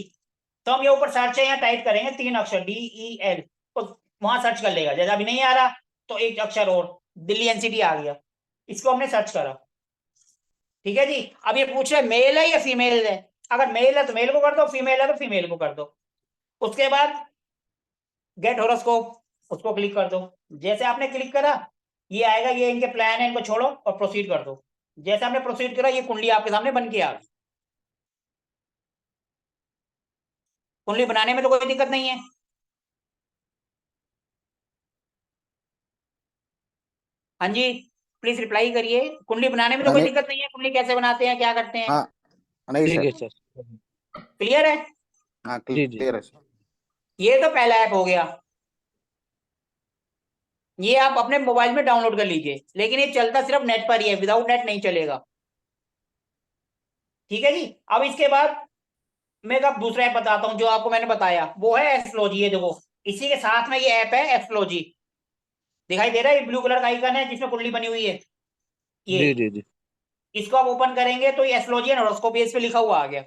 तो हम ये ऊपर सर्च है यहाँ टाइप करेंगे 3 अक्षर DEL, तो वहां सर्च कर लेगा। जैसा अभी नहीं आ रहा तो एक अक्षर और, दिल्ली NCT आ गया, इसको हमने सर्च करा। ठीक है जी, अब ये पूछ रहा है मेल है या फीमेल है, अगर मेल है तो मेल को कर दो, फीमेल है तो फीमेल को कर दो। उसके बाद गेट हॉरोस्कोप, उसको क्लिक कर दो। जैसे आपने क्लिक करा ये आएगा, ये इनके प्लान है, इनको छोड़ो और प्रोसीड कर दो। जैसे हमने प्रोसीड करा ये कुंडली आपके सामने बन के आ गई। कुंडली बनाने में तो कोई दिक्कत नहीं है। हाँ जी, प्लीज रिप्लाई करिए, कुंडली बनाने में तो कोई नहीं, दिक्कत नहीं है, कुंडली कैसे बनाते हैं क्या करते हैं, हाँ नहीं ठीक सर। है सर। क्लियर है? हाँ जी जी। क्लियर है सर। ये तो पहला ऐप हो गया, ये आप अपने मोबाइल में डाउनलोड कर लीजिए, लेकिन ये चलता सिर्फ नेट पर ही है, विदाउट नेट नहीं चलेगा। ठीक है जी, अब इसके बाद मैं अब दूसरा ऐप बताता हूँ जो आपको मैंने बताया, वो है एस्ट्रोलॉजी। ये देखो, इसी के साथ में ये ऐप है एस्ट्रोलॉजी, दिखाई दे रहा है, ये ब्लू कलर का आइकन है जिसमें कुंडली बनी हुई है ये। जी जी जी। इसको आप ओपन करेंगे तो ये एस्ट्रोलॉजी एंड हॉरोस्कोप इस पे लिखा हुआ आ गया।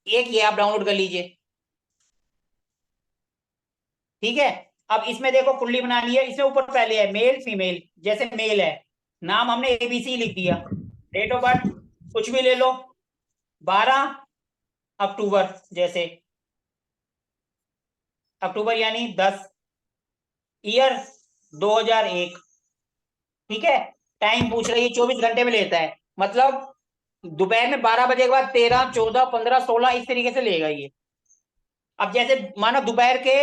एक ये आप डाउनलोड कर लीजिए, ठीक है। अब इसमें देखो कुंडली बना ली है, इसमें ऊपर पहले है मेल फीमेल, जैसे मेल है, नाम हमने एबीसी लिख दिया, डेट ऑफ बर्थ कुछ भी ले लो, 12 अक्टूबर, जैसे अक्टूबर यानी 10, ईयर 2001, ठीक है। टाइम पूछ रही है 24 घंटे में लेता है, मतलब दोपहर में 12 बजे के बाद 13, 14, 15, 16 इस तरीके से लेगा ये। अब जैसे मानो दोपहर के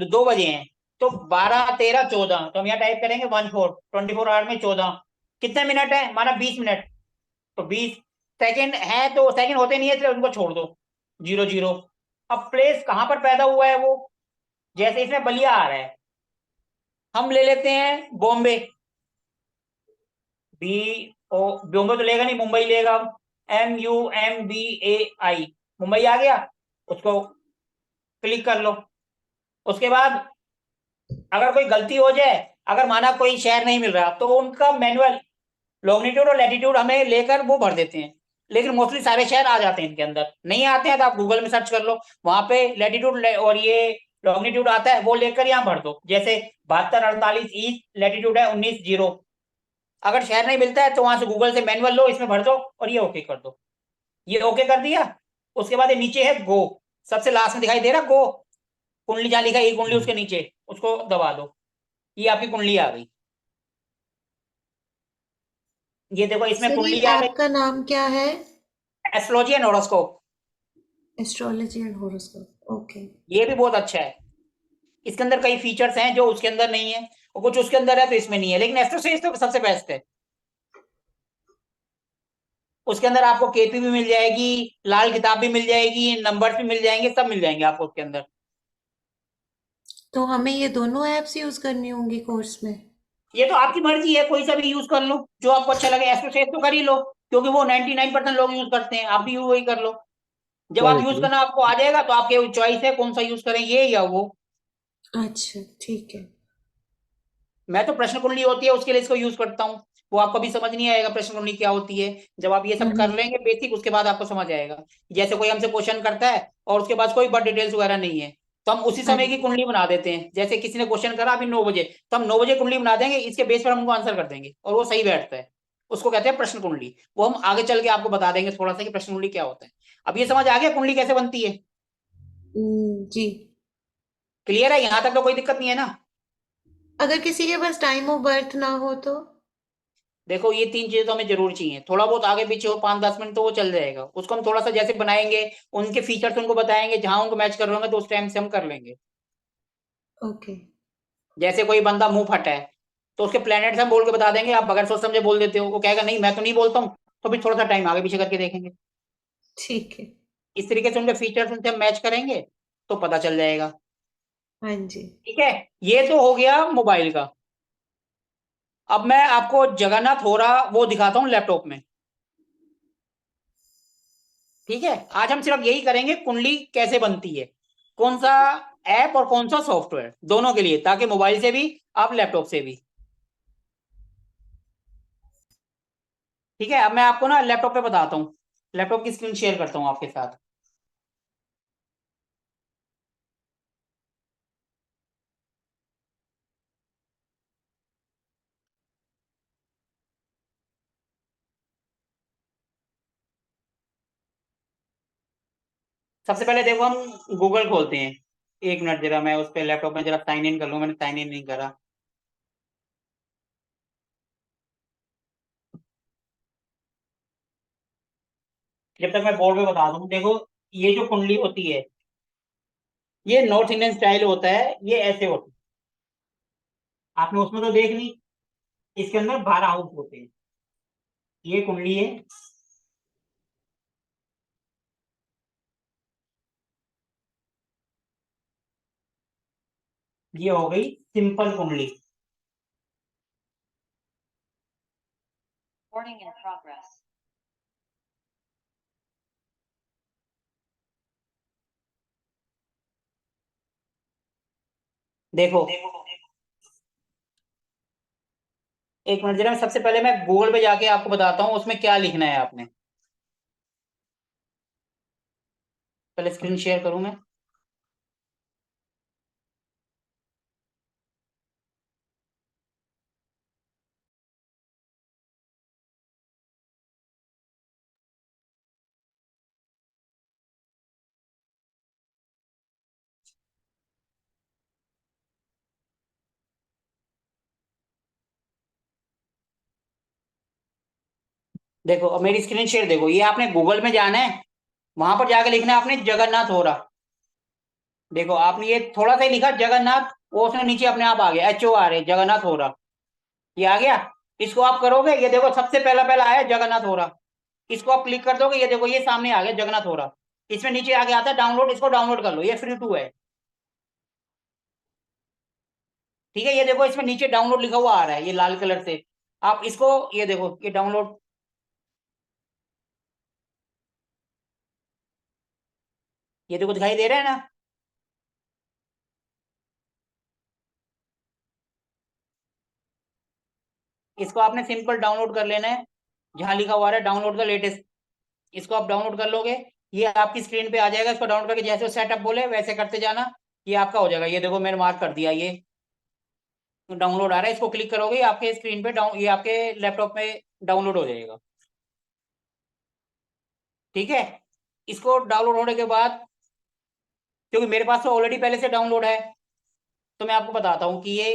2 बजे हैं, तो 12, 13, 14, तो हम यहाँ टाइप करेंगे 24 में 14 कितने मिनट है, माना 20 मिनट, तो 20 सेकेंड है, तो सेकेंड होते नहीं है इसलिए उनको छोड़ दो, 00। अब प्लेस कहाँ पर पैदा हुआ है वो, जैसे इसमें बलिया आ रहा है, हम ले लेते हैं बॉम्बे, बी ओ, बॉम्बे तो लेगा नहीं, मुंबई लेगा, MUMBAI, मुंबई आ गया, उसको क्लिक कर लो। उसके बाद अगर कोई गलती हो जाए, अगर माना कोई शहर नहीं मिल रहा, तो उनका मैनुअल लॉन्गिट्यूड और लैटिट्यूड हमें लेकर वो भर देते हैं, लेकिन मोस्टली सारे शहर आ जाते हैं इनके अंदर। नहीं आते हैं तो आप गूगल में सर्च कर लो, वहां पे लैटिट्यूड और ये लॉन्गिट्यूड आता है, वो लेकर यहाँ भर दो। जैसे 72, 48 ईस्ट, लैटिट्यूड है 19, 0। अगर शहर नहीं मिलता है तो वहां से गूगल से मैनुअल लो, इसमें भर दो और ये ओके कर दो। ये ओके कर दिया, उसके बाद ये नीचे है गो, सबसे लास्ट में दिखाई दे रहा गो, कुंडली जहां लिखा है ये कुंडली उसके नीचे, उसको दबा दो, ये आपकी कुंडली आ गई। ये देखो इसमें सर, ये कुंडली आ ऐप गई, का नाम क्या है? Astrology and horoscope. Astrology and horoscope, okay. ये भी बहुत अच्छा है, इसके अंदर कई फीचर्स हैं जो उसके अंदर नहीं है, और कुछ उसके अंदर है तो इसमें नहीं है, लेकिन एस्ट्रोसेज तो सबसे बेस्ट है। उसके अंदर आपको केपी भी मिल जाएगी, लाल किताब भी मिल जाएगी, नंबर्स भी मिल जाएंगे, सब मिल जाएंगे आपको उसके अंदर। तो हमें ये दोनों एप्स यूज करनी होंगी कोर्स में? ये तो आपकी मर्जी है, कोई सा भी यूज कर लो जो आपको अच्छा लगे। एस्ट्रोसेज तो कर ही लो, क्योंकि वो 99% लोग यूज करते हैं, आप भी वही कर लो। जब आप यूज क्वालिटी। करना आपको आ जाएगा तो आपके चॉइस है कौन सा यूज करें, ये या वो। अच्छा, ठीक है। मैं तो प्रश्न कुंडली होती है उसके लिए इसको यूज करता हूँ, वो आपको भी समझ नहीं आएगा प्रश्न कुंडली क्या होती है। जब आप ये सब कर हम्म। लेंगे बेसिक, उसके बाद आपको समझ आएगा। जैसे कोई हमसे क्वेश्चन करता है और उसके पास कोई बर्थ डिटेल्स वगैरह नहीं है, तो हम उसी हाँ समय की जी। कुंडली बना देते हैं। जैसे किसी ने क्वेश्चन करा अभी 9 बजे, तो हम 9 बजे कुंडली बना देंगे, इसके बेस पर हम उनको आंसर कर देंगे और वो सही बैठता है। उसको कहते हैं प्रश्न कुंडली। वो हम आगे चल के आपको बता देंगे थोड़ा सा कि प्रश्न कुंडली क्या होता है। अब ये समझ आ गया कुंडली कैसे बनती है? जी। क्लियर है, यहाँ तक तो कोई दिक्कत नहीं है ना? अगर किसी के पास टाइम ऑफ बर्थ ना हो तो? देखो ये 3 चीजें तो हमें जरूर चाहिए, थोड़ा बहुत आगे पीछे हो 5-10 मिनट तो वो चल जाएगा, उसको हम थोड़ा सा जैसे बनाएंगे, उनके फीचर्स उनको बताएंगे, जहां उनको मैच कर रहे होंगे तो उस टाइम से हम कर लेंगे। ओके। जैसे कोई बंदा मुंह फटा है, तो उसके प्लैनेट्स हम बोल के बता देंगे, आप बगैर सोच समझे बोल देते हो, वो कहेगा नहीं मैं तो नहीं बोलता हूँ, तो फिर थोड़ा सा टाइम आगे पीछे करके देखेंगे। ठीक है। इस तरीके से उनके फीचर्स उनसे हम मैच करेंगे तो पता चल जाएगा। हाँ जी। ठीक है, ये तो हो गया मोबाइल का। अब मैं आपको जगन्नाथ हो रहा वो दिखाता हूँ लैपटॉप में। ठीक है, आज हम सिर्फ यही करेंगे कुंडली कैसे बनती है, कौन सा ऐप और कौन सा सॉफ्टवेयर, दोनों के लिए, ताकि मोबाइल से भी आप लैपटॉप से भी। ठीक है, अब मैं आपको ना लैपटॉप पे बताता हूँ, लैपटॉप की स्क्रीन शेयर करता हूँ आपके साथ। सबसे पहले देखो हम गूगल खोलते हैं, 1 मिनट जरा, मैं उस पर लैपटॉप में जरा साइन इन कर लूँ, मैंने साइन इन नहीं करा। जब तक मैं बोर्ड पे बता दूँ, देखो ये जो कुंडली होती है, ये नॉर्थ इंडियन स्टाइल होता है, ये ऐसे होता है, आपने उसमें तो देख ली, इसके अंदर 12 हाउस होते हैं। ये कुंडली है, ये हो गई सिंपल कुंडली। देखो एक मिनट जरा, सबसे पहले मैं गूगल पे जाके आपको बताता हूँ उसमें क्या लिखना है आपने। पहले स्क्रीन शेयर करूं मैं। देखो अब मेरी स्क्रीन शेयर देखो, ये आपने गूगल में जाना है, वहां पर जाके लिखना है आपने जगन्नाथ होरा। देखो आपने ये थोड़ा सा ही लिखा जगन्नाथ, वो उसमें नीचे अपने आप आ गया HORA जगन्नाथ होरा, ये आ गया। इसको आप करोगे, ये देखो सबसे पहला पहला आया जगन्नाथ होरा, इसको आप क्लिक कर दोगे, ये देखो ये सामने आ गया जगन्नाथ होरा। इसमें नीचे आगे आता है डाउनलोड, इसको डाउनलोड कर लो, ये फ्री टू है। ठीक है, ये देखो इसमें नीचे डाउनलोड लिखा हुआ आ रहा है ये लाल कलर से, आप इसको ये देखो ये डाउनलोड, ये देखो दिखाई दे रहा है ना। इसको आपने सिंपल डाउनलोड कर लेना है, जहां लिखा हुआ है डाउनलोड द लेटेस्ट, इसको आप डाउनलोड कर लोगे, ये आपकी स्क्रीन पे आ जाएगा। इसको डाउनलोड करके जैसे सेटअप बोले वैसे करते जाना, ये आपका हो जाएगा। ये देखो मैंने मार्क कर दिया, ये डाउनलोड आ रहा है, इसको क्लिक करोगे ये आपके स्क्रीन पे डाउन, ये आपके लैपटॉप में डाउनलोड हो जाएगा। ठीक है, इसको डाउनलोड होने के बाद, क्योंकि मेरे पास तो ऑलरेडी पहले से डाउनलोड है, तो मैं आपको बताता हूँ कि ये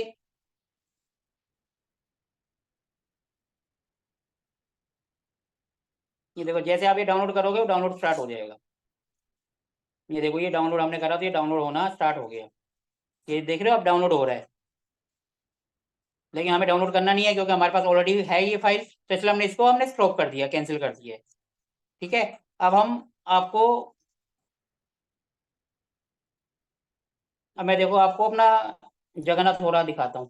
देखो जैसे आप ये डाउनलोड करोगे वो डाउनलोड स्टार्ट हो जाएगा। ये देखो ये डाउनलोड हमने करा तो ये डाउनलोड होना स्टार्ट हो गया, ये देख रहे हो आप डाउनलोड हो रहा है। लेकिन हमें डाउनलोड करना नहीं है क्योंकि हमारे पास ऑलरेडी है ये फाइल, तो इसलिए हमने इसको स्टॉप कर दिया, कैंसिल कर दिया है। ठीक है, अब हम आपको, अब मैं देखो आपको अपना जगन्नाथ होरा दिखाता हूँ।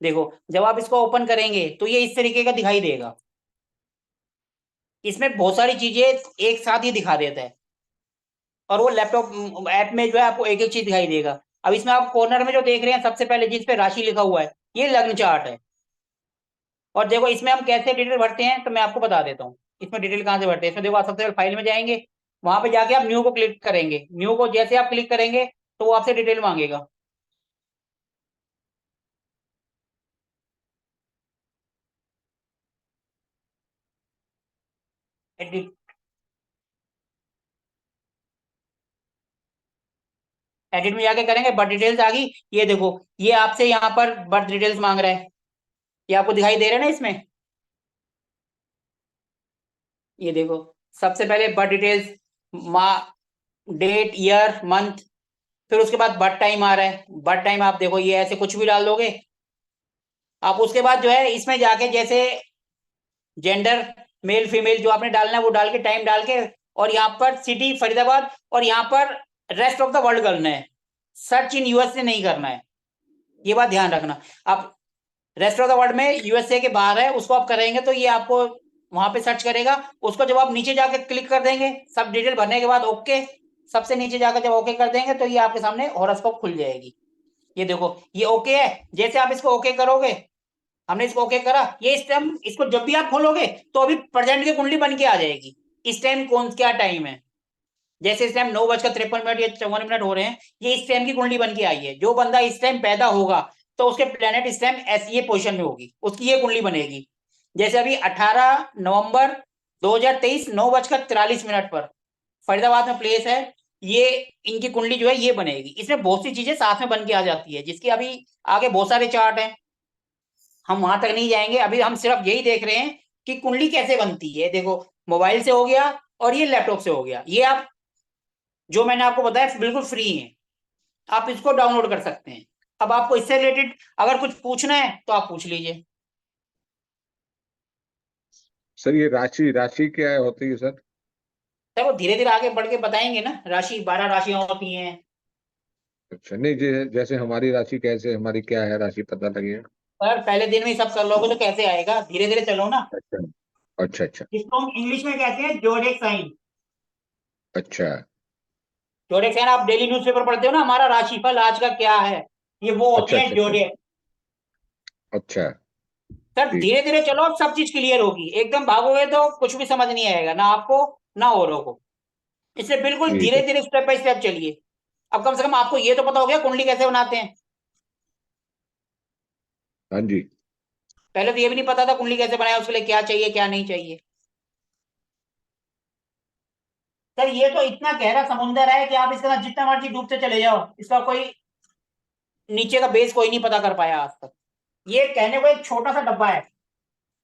देखो जब आप इसको ओपन करेंगे तो ये इस तरीके का दिखाई देगा, इसमें बहुत सारी चीजें एक साथ ही दिखा देता है, और वो लैपटॉप ऐप में जो है आपको एक एक चीज दिखाई देगा। अब इसमें आप कॉर्नर में जो देख रहे हैं सबसे पहले जिस पे राशि लिखा हुआ है, ये लग्न चार्ट है। और देखो इसमें हम कैसे डिटेल भरते हैं तो मैं आपको बता देता हूँ, इसमें डिटेल कहाँ से भरते हैं। इसमें देखो आप सबसे पहले फाइल में जाएंगे, वहां पे जाके आप न्यू को क्लिक करेंगे, न्यू को जैसे आप क्लिक करेंगे तो वो आपसे डिटेल मांगेगा। एडिट, एडिट में जाके करेंगे, बर्थ डिटेल्स आ गई। ये देखो ये आपसे यहाँ पर बर्थ डिटेल्स मांग रहा है, ये आपको दिखाई दे रहा है ना इसमें। ये देखो सबसे पहले बर्थ डिटेल्स, माँ, डेट, ईयर, मंथ, फिर उसके बाद बर्थ टाइम आ रहा है। बर्थ टाइम आप देखो ये ऐसे कुछ भी डाल दोगे आप। उसके बाद जो है इसमें जाके जैसे जेंडर मेल फीमेल जो आपने डालना है वो डाल के, टाइम डाल के, और यहाँ पर सिटी फरीदाबाद, और यहाँ पर रेस्ट ऑफ द वर्ल्ड करना है, सर्च इन यूएसए नहीं करना है, ये बात ध्यान रखना। आप रेस्ट ऑफ द वर्ल्ड में यूएसए के बाहर है उसको आप करेंगे तो ये आपको वहां पे सर्च करेगा। उसको जब आप नीचे जाकर क्लिक कर देंगे सब डिटेल भरने के बाद ओके, सबसे नीचे जाकर जब ओके कर देंगे तो ये आपके सामने हॉरोस्कोप खुल जाएगी। ये देखो ये ओके है, जैसे आप इसको ओके करोगे, हमने इसको ओके करा, ये इस टाइम इसको जब भी आप खोलोगे तो अभी प्रेजेंट की कुंडली बन के आ जाएगी। इस टाइम कौन क्या टाइम है, जैसे इस टाइम 9:53 या 54 हो रहे हैं, ये इस टाइम की कुंडली बन के आई है। जो बंदा इस टाइम पैदा होगा तो उसके प्लेनेट इस टाइम ऐसी ये पोजीशन में होगी, उसकी ये कुंडली बनेगी। जैसे अभी 18 नवंबर 2023 9:43 पर फरीदाबाद में प्लेस है, ये इनकी कुंडली जो है ये बनेगी। इसमें बहुत सी चीजें साथ में बन के आ जाती है, जिसकी अभी आगे बहुत सारे चार्ट हैं, हम वहां तक नहीं जाएंगे। अभी हम सिर्फ यही देख रहे हैं कि कुंडली कैसे बनती है। देखो मोबाइल से हो गया और ये लैपटॉप से हो गया, ये आप जो मैंने आपको बताया बिल्कुल फ्री है, आप इसको डाउनलोड कर सकते हैं। अब आपको इससे रिलेटेड अगर कुछ पूछना है तो आप पूछ लीजिए। सर ये राशि राशि क्या होती है सर? सर वो धीरे धीरे आगे बढ़ के बताएंगे ना, राशि 12 राशियां होती हैं। अच्छा, नहीं जैसे हमारी राशि कैसे, हमारी क्या है राशि, पता लगेगा? सर पहले दिन में ही सब कर लोगे तो कैसे आएगा, धीरे धीरे चलो ना। अच्छा अच्छा अच्छा। इसको हम इंग्लिश में कहते हैं जोडिएक साइन। अच्छा जोडेक साइन आप डेली न्यूज़पेपर पढ़ते हो ना, हमारा राशिफल आज का क्या है, ये वो होती अच्छा है अच्छा अच्छा जोडेक। अच्छा सर ठीक। धीरे धीरे चलो, अब सब चीज क्लियर होगी। एकदम भागोगे तो कुछ भी समझ नहीं आएगा, ना आपको ना औरों को। इसलिए बिल्कुल ठीक धीरे है। धीरे स्टेप बाय स्टेप चलिए। अब कम से कम आपको ये तो पता हो गया कुंडली कैसे बनाते हैं। हाँ जी। पहले तो ये भी नहीं पता था कुंडली कैसे बनाए, उसके लिए क्या चाहिए क्या नहीं चाहिए। सर ये तो इतना गहरा समुंदर है कि आप इसके साथ जितना मर्जी डूबते चले जाओ, इसका कोई नीचे का बेस कोई नहीं पता कर पाया आज तक। ये कहने को एक छोटा सा डब्बा है,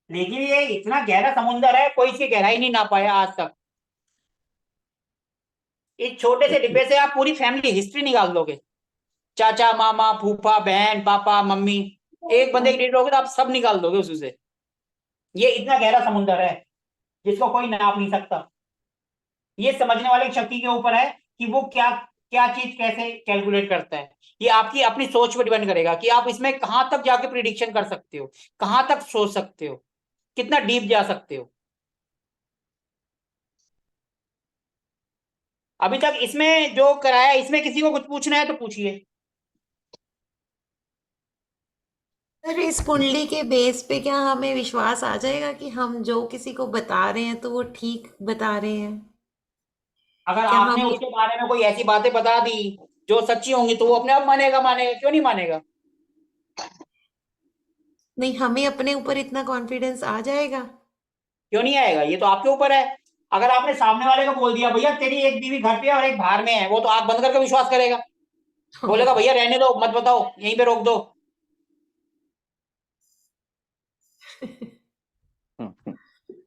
लेकिन ये इतना गहरा समुंदर है, कोई इसकी गहराई नहीं नाप पाया आज तक। इस छोटे से डिब्बे से आप पूरी फैमिली हिस्ट्री निकाल दोगे, चाचा मामा फूफा बहन पापा मम्मी, एक बंदे की डेट लोगे तो आप सब निकाल दोगे उससे। ये इतना गहरा समुंदर है जिसको कोई नाप नहीं सकता। ये समझने वाले की शक्ति के ऊपर है कि वो क्या क्या चीज कैसे कैलकुलेट करता है। ये आपकी अपनी सोच पर डिपेंड करेगा कि आप इसमें कहां तक जाके प्रिडिक्शन कर सकते हो, कहां तक सोच सकते हो, कितना डीप जा सकते हो। अभी तक इसमें जो कराया, इसमें किसी को कुछ पूछना है तो पूछिए। सर इस कुंडली के बेस पे क्या हमें विश्वास आ जाएगा कि हम जो किसी को बता रहे हैं तो वो ठीक बता रहे हैं? अगर क्या आपने हम ये उसके बारे में कोई ऐसी बातें बता दी जो सच्ची होंगी तो वो अपने आप मानेगा, मानेगा क्यों नहीं मानेगा। नहीं, हमें अपने ऊपर इतना कॉन्फिडेंस आ जाएगा? क्यों नहीं आएगा, ये तो आपके ऊपर है। अगर आपने सामने वाले को बोल दिया भैया तेरी एक बीवी घर पे है और एक बाहर में है, वो तो आंख बंद करके विश्वास करेगा, बोलेगा भैया रहने दो मत बताओ यहीं पे रोक दो।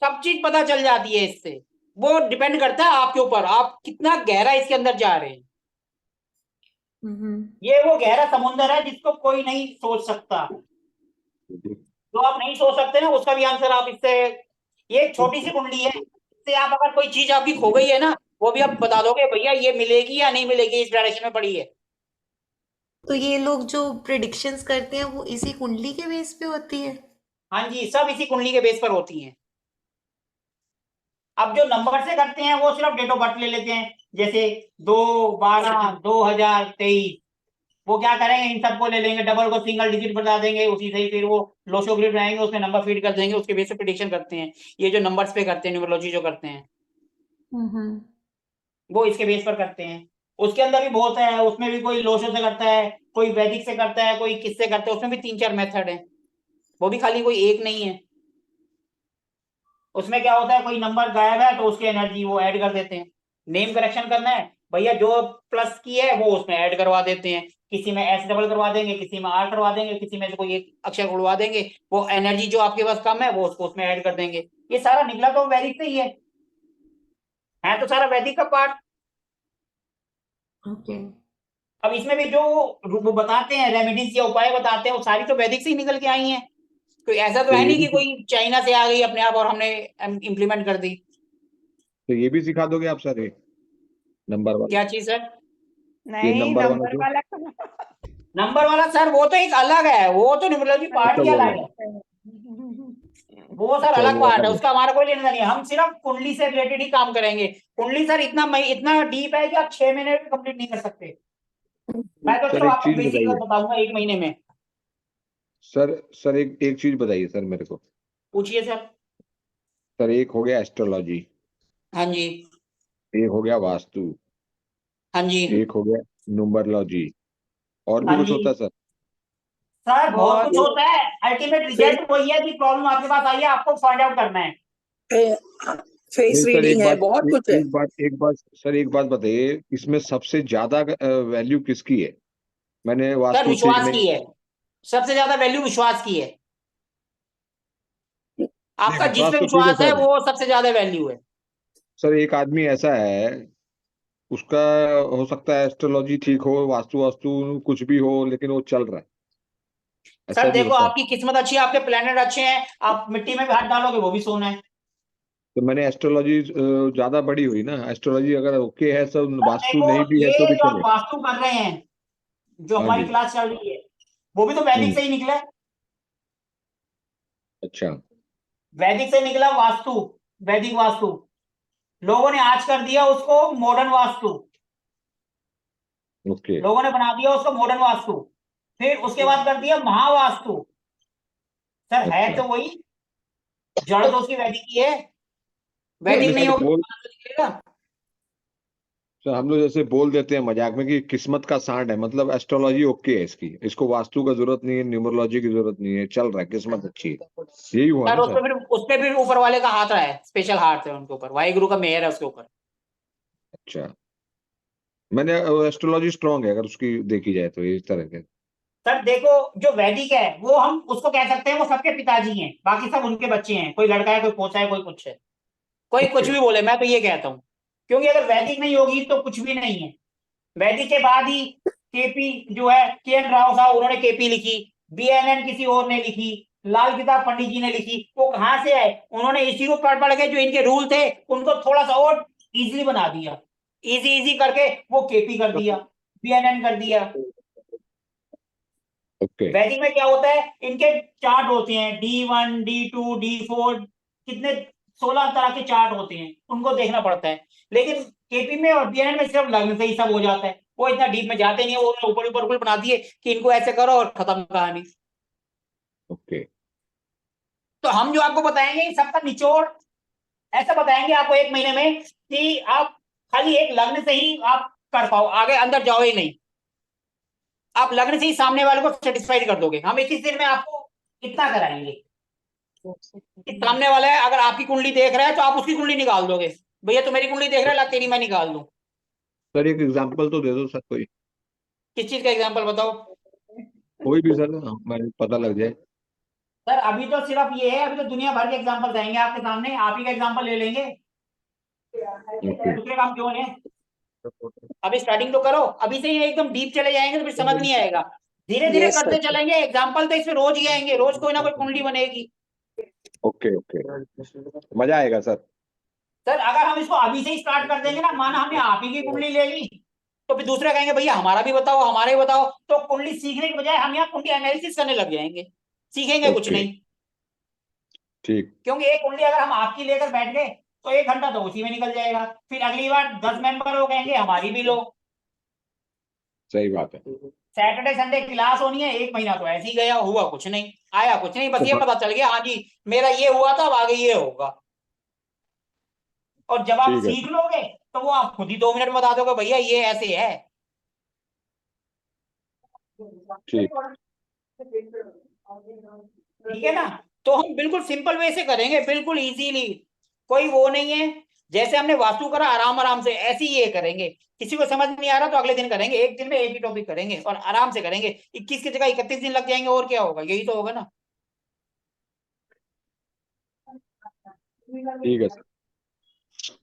सब चीज पता चल जाती है इससे। वो डिपेंड करता है आपके ऊपर, आप कितना गहरा इसके अंदर जा रहे हैं। ये वो गहरा समुंदर है जिसको कोई नहीं सोच सकता। जो आप नहीं सोच सकते ना उसका भी आंसर आप इससे, ये एक छोटी सी कुंडली है, इससे आप अगर कोई चीज आपकी खो गई है ना, वो भी आप बता दोगे भैया ये मिलेगी या नहीं मिलेगी, इस डायरेक्शन में पड़ी है। तो ये लोग जो प्रिडिक्शंस करते हैं वो इसी कुंडली के बेस पे होती है? हाँ जी, सब इसी कुंडली के बेस पर होती हैं। अब जो नंबर से करते हैं वो सिर्फ डेट ऑफ बर्थ ले लेते हैं, जैसे 2/12/2023। वो क्या करेंगे, इन सबको ले लेंगे, डबल को सिंगल डिजिट बता देंगे, उसी से ही फिर वो लोशो ग्रिड बनाएंगे, उसमें नंबर फीड कर देंगे, उसके बेस पे प्रिडिक्शन करते हैं। ये जो नंबर्स पे करते हैं, न्यूमरोलॉजी जो करते हैं वो इसके बेस पर करते हैं। उसके अंदर भी बहुत है, उसमें भी कोई लोशो से करता है, कोई वैदिक से करता है, कोई किससे करता है, उसमें भी 3-4 मेथड है, वो भी खाली कोई एक नहीं है। उसमें क्या होता है, कोई नंबर गायब है तो उसकी एनर्जी वो ऐड कर देते हैं। नेम करेक्शन करना है भैया, जो प्लस की है वो उसमें ऐड करवा देते हैं, किसी में एस डबल करवा देंगे, किसी में आर करवा देंगे, किसी में से कोई एक अक्षर उड़वा देंगे, वो एनर्जी जो आपके पास कम है वो उसको उसमें ऐड कर देंगे। ये सारा निकला तो वैदिक से ही है तो सारा वैदिक का पार्ट। ओके। अब इसमें भी जो वो बताते हैं रेमेडीज या उपाय बताते हैं, वो सारी तो वैदिक से ही निकल के आई हैं। कोई ऐसा तो तो है ये नहीं भी कि कोई चाइना से आ गई अपने आप और हमने इम्प्लीमेंट कर दी। तो ये भी सिखा दोगे आप सर, ये नंबर वाला, क्या चीज सर? ये नहीं, नंबर वाला नंबर जो वाला नंबर वाला सर वो तो एक अलग है, वो तो न्यूमरोलॉजी पार्ट अच्छा ही वो अलग अलग, है। वो सर अच्छा अलग वो पार्ट है, अलग है। उसका हमारा कोई लेना नहीं है। हम सिर्फ कुंडली से रिलेटेड ही काम करेंगे। कुंडली सर इतना डीप है कि आप 6 महीने में कंप्लीट नहीं कर सकते। मैं तो सिर्फ सर एक आपको चीज बेसिक बताइए, बताऊंगा 1 महीने में। सर एक एक चीज बताइए सर मेरे को। पूछिए सर। सर एक हो गया एस्ट्रोलॉजी, हाँ जी। एक हो गया वास्तु, हाँ जी। एक हो गया न्यूमरोलॉजी, और भी हाँ कुछ जी। होता है सर? सर बहुत कुछ बहुत होता है, अल्टीमेट फिर रिजल्ट वही है कि प्रॉब्लम आपके पास आई है, आपको फाइंड आउट करना है। फेस नहीं सर रीडिंग है, बहुत कुछ है। एक बात सर, एक बात बताइए, इसमें सबसे ज्यादा वैल्यू किसकी है? मैंने सर वास्तु विश्वास सीखने, की है, सबसे ज्यादा वैल्यू विश्वास की है। नहीं आपका जिस विश्वास पे तो ठीक है विश्वास है सर। वो सबसे ज्यादा वैल्यू है। सर एक आदमी ऐसा है, उसका हो सकता है एस्ट्रोलॉजी ठीक हो, वास्तु वास्तु कुछ भी हो, लेकिन वो चल रहा है, ऐसा सर भी देखो होता है। आपकी किस्मत अच्छी है, आपके प्लेनेट अच्छे हैं, आप मिट्टी में भी हाथ डालोगे वो भी सोना है। तो मैंने एस्ट्रोलॉजी ज्यादा बड़ी हुई ना, एस्ट्रोलॉजी अगर ओके है सब, सर वास्तु देखो नहीं भी है तो ये भी जो आप चले। वास्तु कर रहे हैं, जो हाँ हमारी जी। क्लास चल रही है, वो भी तो वैदिक हम्म। से ही निकला है। अच्छा। वैदिक से निकला वास्तु, वैदिक वास्तु। लोगों ने आज कर दिया उसको मॉडर्न वास्तु, ओके लोगों ने बना दिया उसको मॉडर्न वास्तु, फिर उसके बाद कर दिया महावास्तु। सर है अच्छा तो वही, जड़ तो उसकी वैदिक की है, वैदिक नहीं जैसे होगी बोल तो तो निकलेगा। सर हम लोग जैसे बोल देते हैं मजाक में कि किस्मत का सांड है, मतलब एस्ट्रोलॉजी ओके है इसकी, इसको वास्तु का जरूरत नहीं है, न्यूमरोलॉजी की जरूरत नहीं है, चल रहा है, किस्मत अच्छी है, यही हुआ सर ना उस सर? पे फिर ऊपर वाले का हाथ रहा है, स्पेशल हाथ है उनके ऊपर, वाहिगुरु का मेहर है उसके ऊपर। अच्छा मैंने एस्ट्रोलॉजी स्ट्रांग है अगर उसकी देखी जाए तो, इस तरह के। सर देखो, जो वैदिक है वो हम उसको कह सकते हैं वो सबके पिताजी हैं, बाकी सब उनके बच्चे हैं, कोई लड़का है, कोई पोता है, कोई कुछ है, कोई कुछ ओके भी बोले, मैं तो ये कहता हूँ। क्योंकि अगर वैदिक नहीं होगी तो कुछ भी नहीं है। वैदिक के बाद ही केपी जो है, के एन राव साहब, उन्होंने केपी लिखी, बीएनएन किसी और ने लिखी, लाल किताब पंडित जी ने लिखी। वो कहाँ से आए? उन्होंने इसी को पढ़ पढ़ के जो इनके रूल थे उनको थोड़ा सा और इजीली बना दिया, इजी इजी करके वो केपी कर दिया, बीएनएन कर दिया। ओके वैदिक में क्या होता है, इनके चार्ट होते हैं, D1 D2 D4, कितने 16 तरह के चार्ट होते हैं, उनको देखना पड़ता है। लेकिन केपी में और बीएनएन में सिर्फ लगने से ही सब हो जाता है, वो इतना डीप में जाते नहीं है, वो ऊपर ऊपर ऊपर बना दिए कि इनको ऐसे करो और खत्म कहानी। ओके तो हम जो आपको बताएंगे सबका निचोड़ ऐसा बताएंगे आपको एक महीने में कि आप खाली एक लग्न से ही आप कर पाओ, आगे अंदर जाओ ही नहीं। आप लग्न से ही सामने वाले को सेटिस्फाइड कर दोगे। हम 21 दिन में आपको इतना कराएंगे कि सामने वाला है अगर आपकी कुंडली देख रहा है तो आप उसकी कुंडली निकाल दोगे, भैया तो मेरी कुंडली देख रहा है, ला तेरी मैं निकाल दूं। सर एक एग्जांपल तो दे दो सर, कोई किस चीज का एग्जांपल बताओ? कोई भी सर, हमें पता लग जाए। सर अभी तो सिर्फ ये है, अभी तो दुनिया भर के एग्जांपल देंगे आपके सामने, आप ही का एग्जांपल ले लेंगे, ओके दूसरे काम क्यों लें? अभी स्टार्टिंग तो करो, अभी से ही एकदम डीप चले जाएंगे तो फिर समझ नहीं आएगा। धीरे धीरे यस करते सर। चलेंगे, एग्जाम्पल तो इसमें रोज ही आएंगे, रोज कोई ना कोई कुंडली बनेगी। ओके ओके मजा आएगा सर। सर अगर हम इसको अभी से ही स्टार्ट कर देंगे ना, माना हमने आप ही की कुंडली ले ली, तो फिर दूसरे कहेंगे भैया हमारा भी बताओ, हमारा भी बताओ, तो कुंडली सीखने के बजाय हम यहाँ कुंडली एनालिसिस करने लग जाएंगे, सीखेंगे कुछ ओके नहीं। ठीक क्योंकि एक कुंडली अगर हम आपकी लेकर बैठ गए तो 1 घंटा तो उसी में निकल जाएगा, फिर अगली बार 10 मेंबर हो कहेंगे हमारी भी लो। सही बात है। सैटरडे संडे क्लास होनी है, 1 महीना तो ऐसे ही गया, हुआ कुछ नहीं, आया कुछ नहीं, बस तो ये पता चल गया हाँ जी मेरा ये हुआ था, अब आगे ये होगा। और जब आप ठीक है सीख लोगे तो वो आप खुद ही 2 मिनट में बता दोगे भैया ये ऐसे है। ठीक ठीक है ना? तो हम बिल्कुल सिंपल वे से करेंगे, बिल्कुल इजीली, कोई वो नहीं है। जैसे हमने वास्तु करा आराम आराम से, ऐसे ही ये करेंगे। किसी को समझ नहीं आ रहा तो अगले दिन करेंगे, एक दिन में एक ही टॉपिक करेंगे और आराम से करेंगे। 21 की जगह 31 दिन लग जाएंगे, और क्या होगा, यही तो होगा ना। ठीक है सर।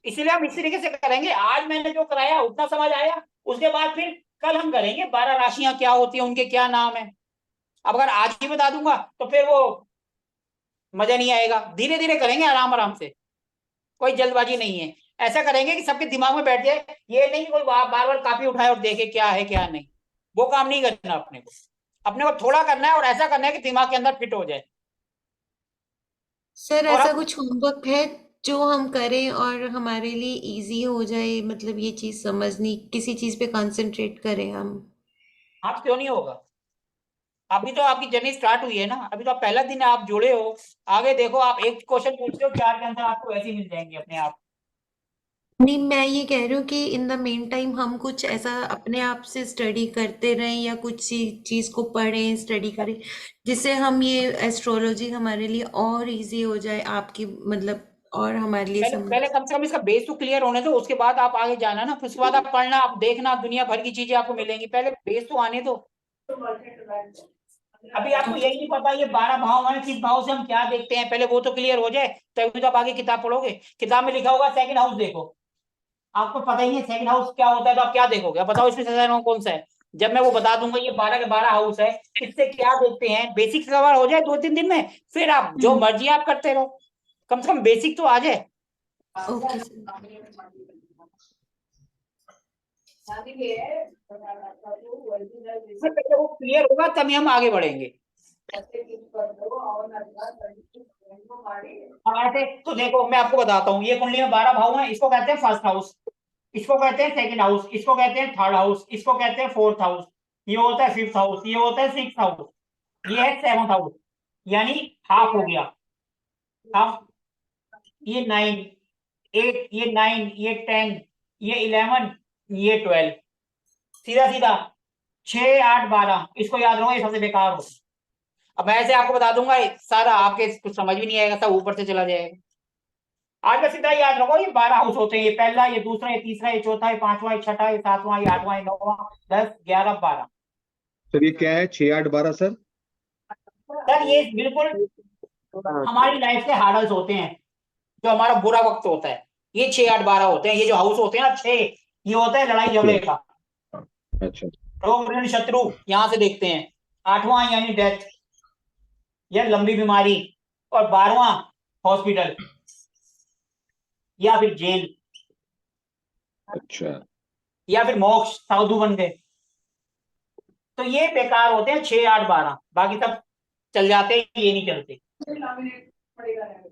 इसलिए हम इस तरीके से करेंगे। आज मैंने जो कराया उतना समझ आया, उसके बाद फिर कल हम करेंगे 12 राशियां क्या होती हैं, उनके क्या नाम है। अब अगर आज ही बता दूंगा तो फिर वो मजा नहीं आएगा, धीरे धीरे करेंगे आराम आराम से, कोई जल्दबाजी नहीं है। ऐसा करेंगे कि सबके दिमाग में बैठ जाए, ये नहीं कि कोई बार बार कॉपी उठाए और देखे क्या है क्या नहीं, वो काम नहीं करना अपने को। अपने को थोड़ा करना है और ऐसा करना है कि दिमाग के अंदर फिट हो जाए। सर और ऐसा हम कुछ होमवर्क है जो हम करें और हमारे लिए इजी हो जाए, मतलब ये चीज समझनी, किसी चीज पे कंसंट्रेट करें हम? आप क्यों नहीं होगा? अभी तो आपकी जर्नी स्टार्ट हुई है ना, अभी तो आप पहला दिन है, आप जुड़े हो। आगे देखो, आप एक क्वेश्चन पूछते हो 4 के आंसर आपको ऐसे ही मिल जाएंगे अपने आप। नहीं, मैं ये कह रही हूँ कि इन द मेन टाइम हम कुछ ऐसा अपने आप से स्टडी करते रहें या कुछ चीज को पढ़ें, स्टडी करें, जिससे हम ये एस्ट्रोलॉजी हमारे लिए और इजी हो जाए, आपकी मतलब और हमारे लिए पहले समझ। पहले कम से कम इसका बेस तो क्लियर होने दो, उसके बाद आप आगे जाना ना, फिर उसके बाद आप पढ़ना, आप देखना, दुनिया भर की चीजें आपको मिलेंगी, पहले बेस तो आने दो। अभी आपको यही नहीं पता ये 12 भाव हैं, किस भाव से हम क्या देखते हैं, पहले वो तो क्लियर हो जाए, तभी तो आप आगे किताब पढ़ोगे। किताब में लिखा होगा सेकंड हाउस देखो, आपको पता ही नहीं सेकंड हाउस क्या होता है, तो आप क्या देखोगे? आप बताओ इसमें सेकंड हाउस कौन सा है? जब मैं वो बता दूंगा ये 12 के 12 हाउस है, इससे क्या देखते हैं, बेसिक कवर हो जाए 2-3 दिन में, फिर आप जो मर्जी आप करते रहो, कम से कम बेसिक तो आ जाए। Okay sir. पहले वो क्लियर होगा तभी हम आगे बढ़ेंगे। अब ऐसे तो देखो मैं आपको बताता हूँ, ये कुंडली में 12 भाव हैं, इसको कहते हैं फर्स्ट हाउस, इसको कहते हैं सेकंड हाउस, इसको कहते हैं थर्ड हाउस, इसको कहते हैं फोर्थ हाउस, ये होता है फिफ्थ हाउस, ये होता है सिक्स हाउस, ये है सेवंथ हाउस, यानी हाफ हो गया हाफ। ये 9, 8, ये 9, ये 10, ये 11, ये 12, सीधा सीधा 6, 8, 12, इसको याद रखो, ये सबसे बेकार हो। अब मैं ऐसे आपको बता दूंगा सारा, आपके कुछ समझ भी नहीं आएगा, सब ऊपर से चला जाएगा। आज में सीधा याद रखो, ये 12 हाउस होते हैं, ये पहला, ये दूसरा, ये तीसरा, ये चौथा, ये पांचवा, ये छठा, ये सातवां, ये आठवां, ये नौवां, 10, 11, 12। सर ये क्या है 6, 8, 12 सर? सर ये बिल्कुल हमारी लाइफ के हार्डल्स होते हैं, जो हमारा बुरा वक्त होता है, ये 6, 8, 12 होते हैं। ये जो हाउस होते हैं ना 6, ये होता है लड़ाई झगड़े का, अच्छा रोग ऋण शत्रु, यहाँ से देखते हैं। 8वां यानी डेथ या लंबी बीमारी, और 12वां हॉस्पिटल या फिर जेल, अच्छा या फिर मोक्ष, साधु बन गए। तो ये बेकार होते हैं 6, 8, 12, बाकी सब चल जाते हैं, ये नहीं चलते।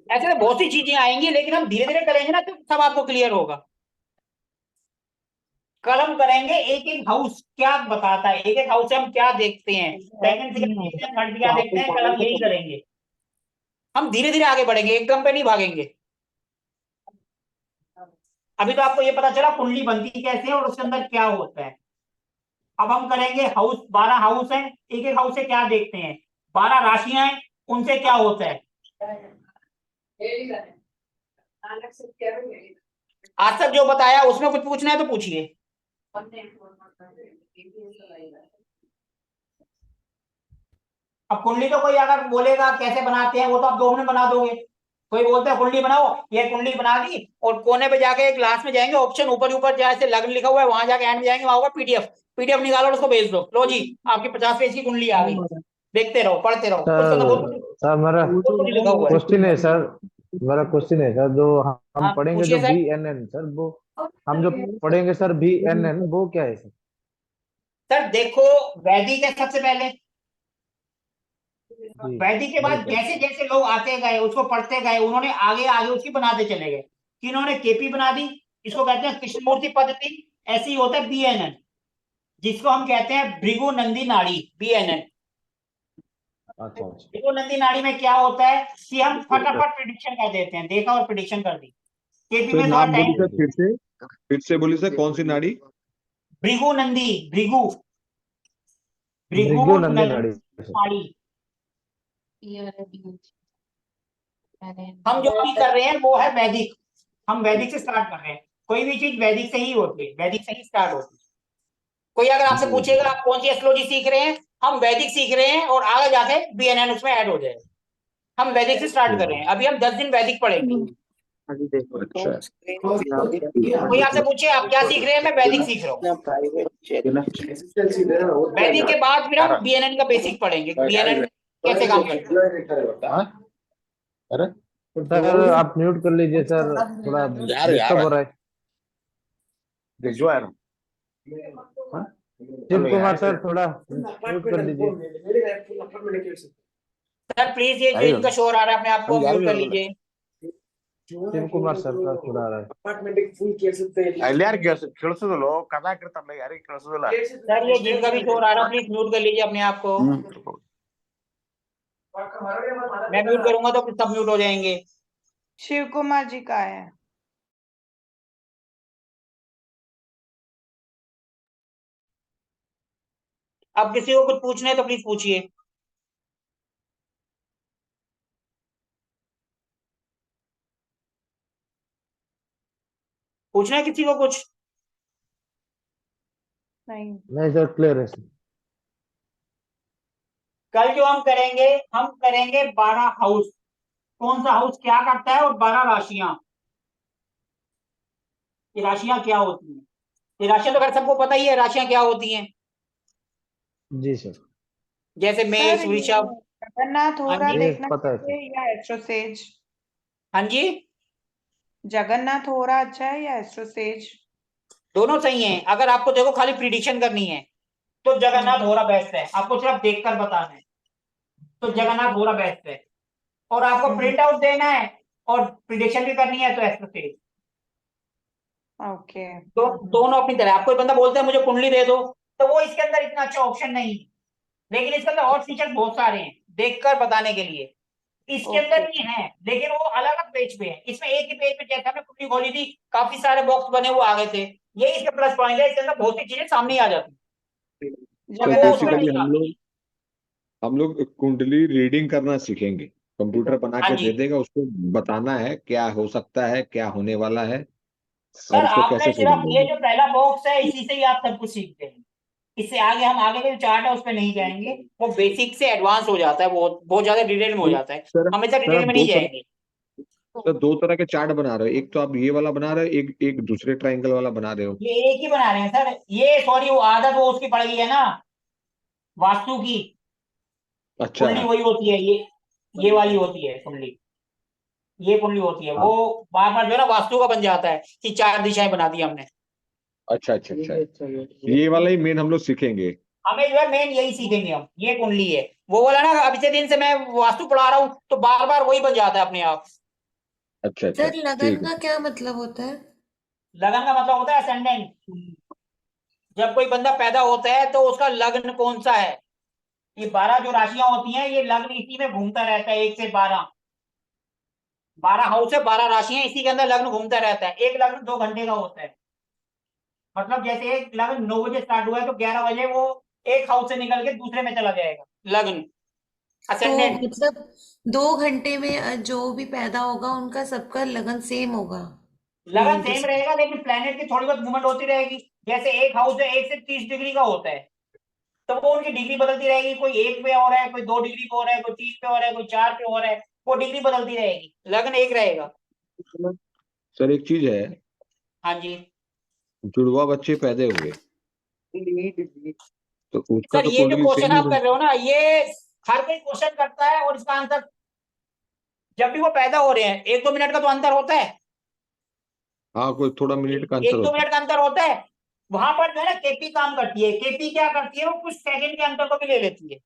ऐसे तो बहुत सी चीजें आएंगी, लेकिन हम धीरे धीरे करेंगे ना तो सब आपको क्लियर होगा। कल हम करेंगे एक एक हाउस क्या बताता है, एक एक हाउस से हम क्या देखते हैं, सेकंड से क्या देखते हैं, थर्ड से क्या देखते हैं, कल हम यही करेंगे। हम धीरे धीरे आगे बढ़ेंगे, एकदम पे नहीं भागेंगे। अभी तो आपको ये पता चला कुंडली बनती कैसे है और उसके अंदर क्या होता है। अब हम करेंगे हाउस, 12 हाउस है, एक एक हाउस से क्या देखते हैं, 12 राशियां हैं, उनसे क्या होता है। आज तक जो बताया उसमें कुछ पूछना है तो पूछिए। अब कुंडली तो कोई अगर बोलेगा कैसे बनाते हैं, वो तो आप 2 मिनट बना दोगे। कोई बोलता है कुंडली बनाओ, ये कुंडली बना दी, और कोने पे जाके क्लास में जाएंगे, ऑप्शन ऊपर ऊपर जैसे लग्न लिखा हुआ है, वहां जाके एंड में जाएंगे, वहां होगा पीडीएफ, पीडीएफ निकालो और उसको भेज दो, लो जी आपकी 50 पेज की कुंडली आ गई, देखते रहो, पढ़ते रहो, उसके अंदर सर मेरा बहुत कुछ लिखा हुआ है। क्वेश्चन है सर, मेरा क्वेश्चन है सर, जो हम हाँ, पढ़ेंगे पूछिए जो सर। BNN सर, वो हम जो पढ़ेंगे सर BNN, वो क्या है सर? सर देखो, वैदिक है सबसे पहले, जी वैदिक के बाद ठीक है। जैसे जैसे लोग आते गए उसको पढ़ते गए, उन्होंने आगे आगे उसकी बनाते चले गए, कि इन्होंने केपी बना दी, इसको कहते हैं कृष्णमूर्ति पद्धति, ऐसे ही होता है BNN, जिसको हम कहते हैं भृगु नंदी नाड़ी, BNN। अच्छा अच्छा भृगु नंदी नाड़ी में क्या होता है कि हम फटाफट प्रिडिक्शन कर देते हैं, देखा और प्रिडिक्शन कर दी। केपी तो में थोड़ा नाम बोली टाइम, सर, फिर से बोली सर, कौन सी नाड़ी? भृगु नंदी, भृगु भृगु भृगु नंदी नंदी नाड़ी सर। नाड़ी। हम जो भी कर रहे हैं वो है वैदिक, हम वैदिक से स्टार्ट कर रहे हैं, कोई भी चीज वैदिक से ही होती है, वैदिक से ही स्टार्ट होती है। कोई अगर आपसे पूछेगा आप कौन सी एस्ट्रोलॉजी सीख रहे हैं, हम वैदिक सीख रहे हैं, और आगे जाके BNN उसमें ऐड हो जाएगा। हम वैदिक से स्टार्ट कर रहे हैं, अभी हम 10 दिन वैदिक पढ़ेंगे। अच्छा कोई आपसे पूछे आप क्या सीख रहे हैं, मैं वैदिक सीख रहा हूँ। वैदिक के बाद फिर हम BNN का बेसिक पढ़ेंगे, BNN कैसे काम करता है। अरे सर आप म्यूट कर लीजिए सर, थोड़ा डिस्टर्ब हो रहा है। शिव कुमार सर थोड़ा म्यूट कर दीजिए। सर प्लीज, ये जो इनका शोर आ रहा है अपने आप को म्यूट कर लीजिए। शिव कुमार सर का थोड़ा आ रहा है। ಎಲ್ಲಾರು ಕೇಳಿಸೋದಿಲ್ಲ ಕಥಾ ಕೇಳ್ತಾರಲ್ಲ ಯಾರಿಗೆ ಕೇಳಿಸೋದಿಲ್ಲ सर ये जिनका भी शोर आ रहा है प्लीज म्यूट कर लीजिए अपने आप को। मैं म्यूट करूंगा तो सब म्यूट हो जाएंगे। शिव कुमार जी का है। अब किसी को कुछ पूछना है तो प्लीज पूछिए। पूछना है किसी को कुछ? नहीं सर क्लियर है सर। कल जो हम करेंगे 12 हाउस, कौन सा हाउस क्या करता है, और 12 राशियां, ये राशियां क्या होती हैं। ये राशियां तो खैर सबको पता ही है, राशियां क्या होती हैं। जी सर। जैसे मेष, सर, वृषभ। जगन्नाथ होरा हाँ जी, देखना पता है चाहिए या एस्ट्रोसेज? हाँ जी, जगन्नाथ होरा अच्छा है या एस्ट्रोसेज? दोनों सही हैं। अगर आपको देखो खाली प्रिडिक्शन करनी है तो जगन्नाथ होरा बेस्ट है, आपको सिर्फ देखकर बताना है, तो जगन्नाथ होरा बेस्ट है। और आपको प्रिंट आउट देना है और प्रिडिक्शन भी करनी है तो एक्सरसाइज ओके। तो दोनों अपनी तरह। आपको बंदा बोलता है मुझे कुंडली दे दो, तो वो इसके अंदर इतना अच्छा ऑप्शन नहीं है, लेकिन इसके अंदर और फीचर बहुत सारे हैं देखकर बताने के लिए। इसके अंदर भी है, लेकिन वो अलग अलग पेज पे है। इसमें एक ही पेज पे जैसे हमने कुंडली खोली थी, काफी सारे बॉक्स बने हुए आ गए थे। ये इसके प्लस पॉइंट है, इसके अंदर बहुत सी चीजें सामने ही आ जाती है। तो वो उसमें बेसिकली नहीं आती। हम लोग कुंडली रीडिंग करना सीखेंगे। कंप्यूटर बना हाँ के जी दे देगा, उसको बताना है क्या हो सकता है, क्या होने वाला है, सर, और उसको आपने कैसे सिर्फ ये सुधारेंगे। जो पहला बॉक्स है इसी से ही आप सब कुछ सीखते हैं। इससे आगे हम आगे के जो चार्ट है उस पर नहीं जाएंगे। वो बेसिक से एडवांस हो जाता है, बहुत बहुत ज्यादा डिटेल में हो जाता है। सर हम इतना सर डिटेल आप में नहीं जाएंगे। दो तरह के चार्ट बना रहे हो, एक तो आप ये वाला बना रहे हो, एक एक दूसरे ट्रायंगल वाला बना रहे हो। ये एक ही बना रहे हैं सर। ये सॉरी, वो आदत वो उसकी पड़ गई है ना, वास्तु की। अच्छा। कुंडली वही होती है, ये वाली होती है कुंडली। ये कुंडली होती है, हाँ, वो बार बार जो है ना वास्तु का बन जाता है कि 4 दिशाएं बना दी हमने। अच्छा अच्छा अच्छा, ये वाला ही मेन हम लोग सीखेंगे। हमें जो है मेन यही सीखेंगे हम। ये कुंडली है, वो बोला ना अभी से दिन से मैं वास्तु पढ़ा रहा हूँ तो बार बार वही बन जाता है अपने आप। अच्छा अच्छा, सर लगन ठीक का है। क्या मतलब होता है? लगन का मतलब होता है असेंडेंट। जब कोई बंदा पैदा होता है तो उसका लग्न कौन सा है। ये 12 जो राशियां होती हैं, ये लग्न इसी में घूमता रहता है। 1 से 12, 12 हाउस है, 12 राशियां, इसी के अंदर लग्न घूमता रहता है। एक लग्न 2 घंटे का होता है। मतलब जैसे एक लग्न 9 बजे स्टार्ट हुआ है तो 11 बजे वो एक हाउस से निकल के दूसरे में चला जाएगा लग्न, तो असेंडेंट। मतलब 2 घंटे में जो भी पैदा होगा उनका सबका लगन सेम होगा, लगन मीनिंग टू सेम से। रहेगा, लेकिन प्लेनेट की थोड़ी बहुत मूवमेंट होती रहेगी। जैसे एक हाउस है 1 से 30 डिग्री का होता है, तो वो उनकी डिग्री बदलती रहेगी। कोई 1 पे हो रहा है, कोई 2 डिग्री पे हो रहा है, कोई 3 पे हो रहा है, कोई 4 पे हो रहा है। वो डिग्री बदलती रहेगी, लगन एक रहेगा। सर एक चीज है, हाँ जी जुड़वा बच्चे पैदा हुए तो उसका सर, तो ये जो कुंडली क्वेश्चन सेम ही आप कर रहे हो ना, ये हर कोई क्वेश्चन करता है। और इसका आंसर, जब भी वो पैदा हो रहे हैं 1-2 मिनट का तो अंतर होता है। हाँ, कोई थोड़ा मिनट का अंतर 1-2 होता मिनट का अंतर होता है। वहां पर जो है ना केपी काम करती है। केपी क्या करती है, वो कुछ सेकंड के अंतर को भी ले लेती है। है,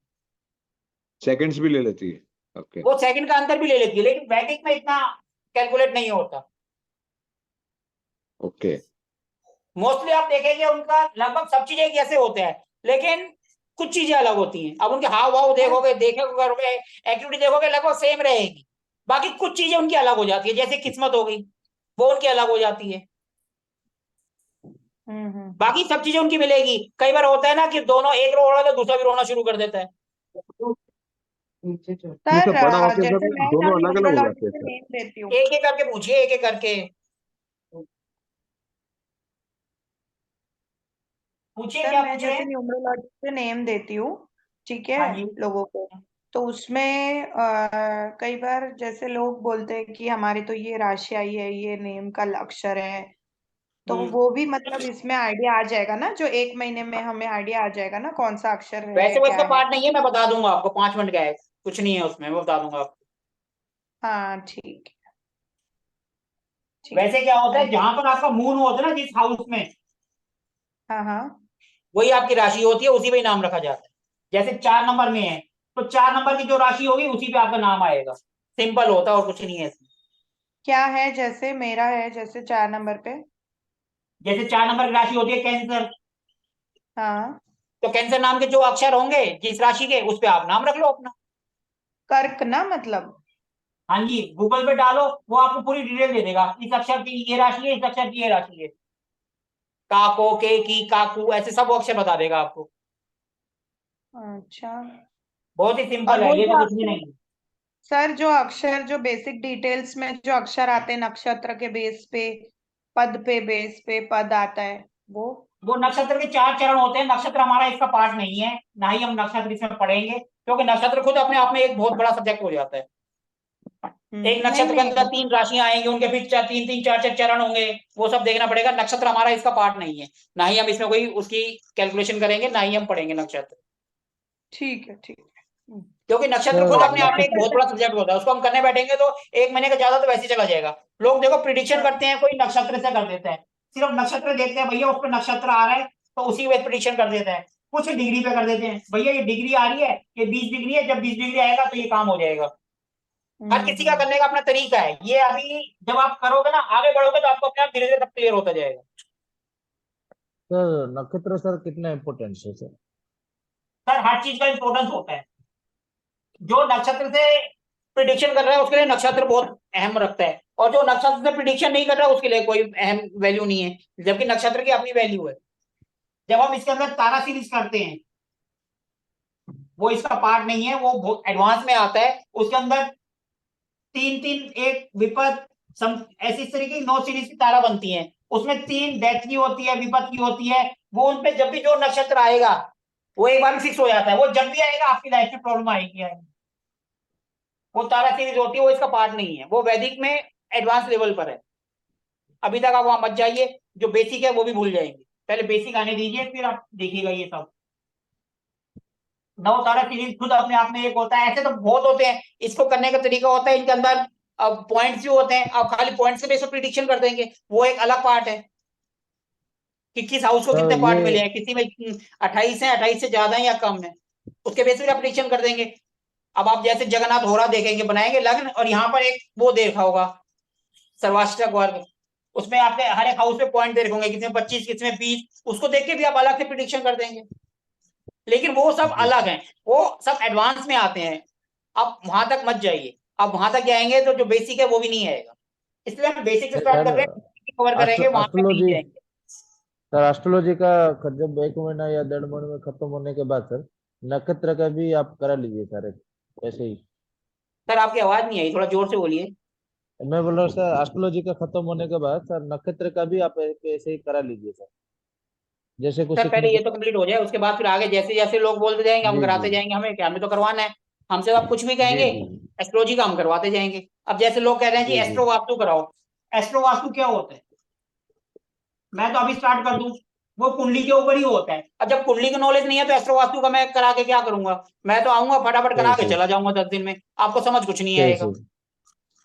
सेकंड्स भी ले लेती है। ओके। वो सेकंड का अंतर भी ले लेती है, लेकिन वैदिक में इतना कैलकुलेट नहीं होता। ओके। मोस्टली आप देखेंगे उनका लगभग सब चीजें एक जैसे होते हैं, लेकिन कुछ चीजें अलग होती हैं। अब उनके हाव भाव देखोगे, एक्टिविटी देखोगे, लगभग सेम रहेगी। बाकी कुछ चीजें उनकी अलग हो जाती है, जैसे किस्मत हो गई, वो उनकी अलग हो जाती है। बाकी सब चीजें उनकी मिलेगी। कई बार होता है ना कि दोनों, एक रो रहा है तो दूसरा भी रोना शुरू कर देता है। ये सर सब बड़ा होते जैसे सब मैं ना दोनों अलग अलग हो न्यूमरोलॉजी जाते हैं से सर। नेम देती हूँ। एक एक करके पूछिए, एक एक करके पूछिए, सर क्या मैं पूछ रहे जैसे हैं। न्यूमरोलॉजी से नेम देती हूँ, ठीक है, हाँ जी लोगों को। तो उसमें कई बार जैसे लोग बोलते हैं कि हमारी तो ये राशि आई है, ये नेम का अक्षर है, तो वो भी मतलब इसमें आइडिया आ जाएगा ना, जो 1 महीने में हमें आइडिया आ जाएगा ना कौन सा अक्षर है वैसे वो क्या इसका है। पार्ट नहीं है, मैं बता दूंगा आपको। 5 मिनट का है, कुछ नहीं है उसमें, मैं बता दूंगा आपको। हाँ ठीक है, ठीक वैसे है, क्या होता है, थैंक जहां पर आपका मून होता है ना जिस हाउस में, हाँ हाँ वही आपकी राशि होती है, उसी पे ही नाम रखा जाता है। जैसे 4 नंबर में है तो 4 नंबर की जो राशि होगी उसी पे आपका नाम आएगा। सिंपल होता है, और कुछ नहीं है इसमें। क्या है, जैसे मेरा है जैसे 4 नंबर पे। जैसे 4 नंबर की राशि होती है कैंसर, हाँ, तो कैंसर नाम के जो अक्षर होंगे जिस राशि के, उस पे आप नाम रख लो अपना। कर्क ना मतलब। हाँ जी, गूगल पे डालो, वो आपको पूरी डिटेल दे देगा। इस अक्षर की ये राशि है, इस अक्षर की ये राशि है। काको, के की, काकू, ऐसे सब वो अक्षर बता देगा आपको। अच्छा, बहुत ही और सिंपल है, वो ये जो तो कुछ भी अक्षर, नहीं है। सर जो अक्षर जो बेसिक डिटेल्स में जो अक्षर आते हैं नक्षत्र के बेस पे, पद पे बेस पे पद आता है वो नक्षत्र के 4 चरण होते हैं। नक्षत्र हमारा इसका पार्ट नहीं है, ना ही हम नक्षत्र इसमें पढ़ेंगे, क्योंकि नक्षत्र खुद अपने आप में एक बहुत बड़ा सब्जेक्ट हो जाता है। एक नहीं नक्षत्र के नहीं, अंदर 3 राशियां आएंगी, उनके बीच 3-3 4-4 चरण होंगे, वो सब देखना पड़ेगा। नक्षत्र हमारा इसका पार्ट नहीं है, ना ही हम इसमें कोई उसकी कैलकुलेशन करेंगे, ना ही हम पढ़ेंगे नक्षत्र। ठीक है ठीक है। क्योंकि नक्षत्र सर खुद अपने आप में एक बहुत नक्षत्र बड़ा सब्जेक्ट होता है, उसको हम करने बैठेंगे तो 1 महीने का ज्यादा तो वैसे ही चला जाएगा। लोग देखो प्रिडिक्शन करते हैं, कोई नक्षत्र से कर देता है, सिर्फ नक्षत्र देखते हैं, भैया उस पर नक्षत्र आ रहा है तो उसी पे प्रिडिक्शन कर देता है। कुछ डिग्री पे कर देते हैं, भैया ये डिग्री आ रही है, ये 20 डिग्री है, जब 20 डिग्री आएगा तो ये काम हो जाएगा। हर किसी का करने का अपना तरीका है। ये अभी जब आप करोगे ना, आगे बढ़ोगे, तो आपको अपने आप धीरे धीरे सब क्लियर होता जाएगा। सर नक्षत्र सर कितना इम्पोर्टेंट है सर? सर हर चीज का इंपॉर्टेंस होता है। जो नक्षत्र से प्रिडिक्शन कर रहा है उसके लिए नक्षत्र बहुत अहम रखता है, और जो नक्षत्र से प्रिडिक्शन नहीं कर रहा है उसके लिए कोई अहम वैल्यू नहीं है, जबकि नक्षत्र की अपनी वैल्यू है। जब हम इसके अंदर तारा सीरीज करते हैं, वो इसका पार्ट नहीं है, वो एडवांस में आता है। उसके अंदर तीन तीन, एक विपद, ऐसी तरीके की 9 सीरीज की तारा बनती है। उसमें 3 डेथ की होती है, विपद की होती है। वो उनपे जब भी जो नक्षत्र आएगा वो एक बार फिक्स हो जाता है। वो जब भी आएगा आपकी लाइफ में प्रॉब्लम आएगी। वो तारा सीरीज होती है, वो इसका पार्ट नहीं है। वो वैदिक में एडवांस लेवल पर है। अभी तक आप वहां मत जाइए, जो बेसिक है वो भी भूल जाएंगे। पहले बेसिक आने दीजिए, फिर आप देखिएगा ये सब। 9 तारा सीरीज खुद अपने आप में एक होता है। ऐसे तो बहुत होते हैं, इसको करने का तरीका होता है। इनके अंदर अब पॉइंट्स भी होते हैं। आप खाली पॉइंट्स के बेस पर प्रिडिक्शन कर देंगे, वो एक अलग पार्ट है कि किस हाउस को सर कितने पार्ट ये मिले हैं। किसी में 28 है, 28 से ज्यादा है या कम है, उसके बेस पर आप प्रिडिक्शन कर देंगे। अब आप जैसे जगन्नाथ होरा देखेंगे, बनाएंगे लग्न, और यहाँ पर एक वो देखा होगा सर्वाष्टक वर्ग, उसमें आपके हर एक हाउस पे पॉइंट दे रखेंगे, किसी में 25, किसी में 20। उसको देख के भी आप अलग से प्रिडिक्शन कर देंगे। लेकिन वो सब अलग हैं, वो सब एडवांस में आते हैं। आप वहां तक मत जाइए। आप वहां तक जाएंगे तो जो बेसिक है वो भी नहीं आएगा। इसलिए हम बेसिक से स्टार्ट कर सर रहे हैं, कवर करेंगे, वहां तक नहीं एस्ट्रोलॉजी जाएंगे। सर एस्ट्रोलॉजी का जब 1 महीना या 1.5 महीने में खत्म होने के बाद सर नक्षत्र का भी आप करा लीजिए सर ऐसे ही। सर आपकी आवाज नहीं आई, थोड़ा जोर से बोलिए। मैं बोल रहा हूँ सर एस्ट्रोलॉजी का खत्म होने के बाद सर नक्षत्र का भी आप ऐसे ही करा लीजिए सर, जैसे कुछ सर पहले सीखने ये को। तो कंप्लीट हो जाए, उसके बाद फिर आगे जैसे जैसे लोग बोलते जाएंगे हम जी जी कराते जाएंगे। हमें क्या, हमें तो करवाना है। हमसे आप कुछ भी जी कहेंगे, जी एस्ट्रोलॉजी का हम करवाते जाएंगे। अब जैसे लोग कह रहे हैं जी जी जी एस्ट्रो वास्तु कराओ। एस्ट्रो वास्तु क्या होता है, मैं तो अभी स्टार्ट कर दूं। वो कुंडली के ऊपर ही होता है। अब जब कुंडली की नॉलेज नहीं है तो एस्ट्रो वास्तु का मैं करा के क्या करूंगा। मैं तो आऊंगा फटाफट सही करा के सही चला जाऊंगा 10 दिन में, आपको समझ कुछ नहीं सही आएगा। सही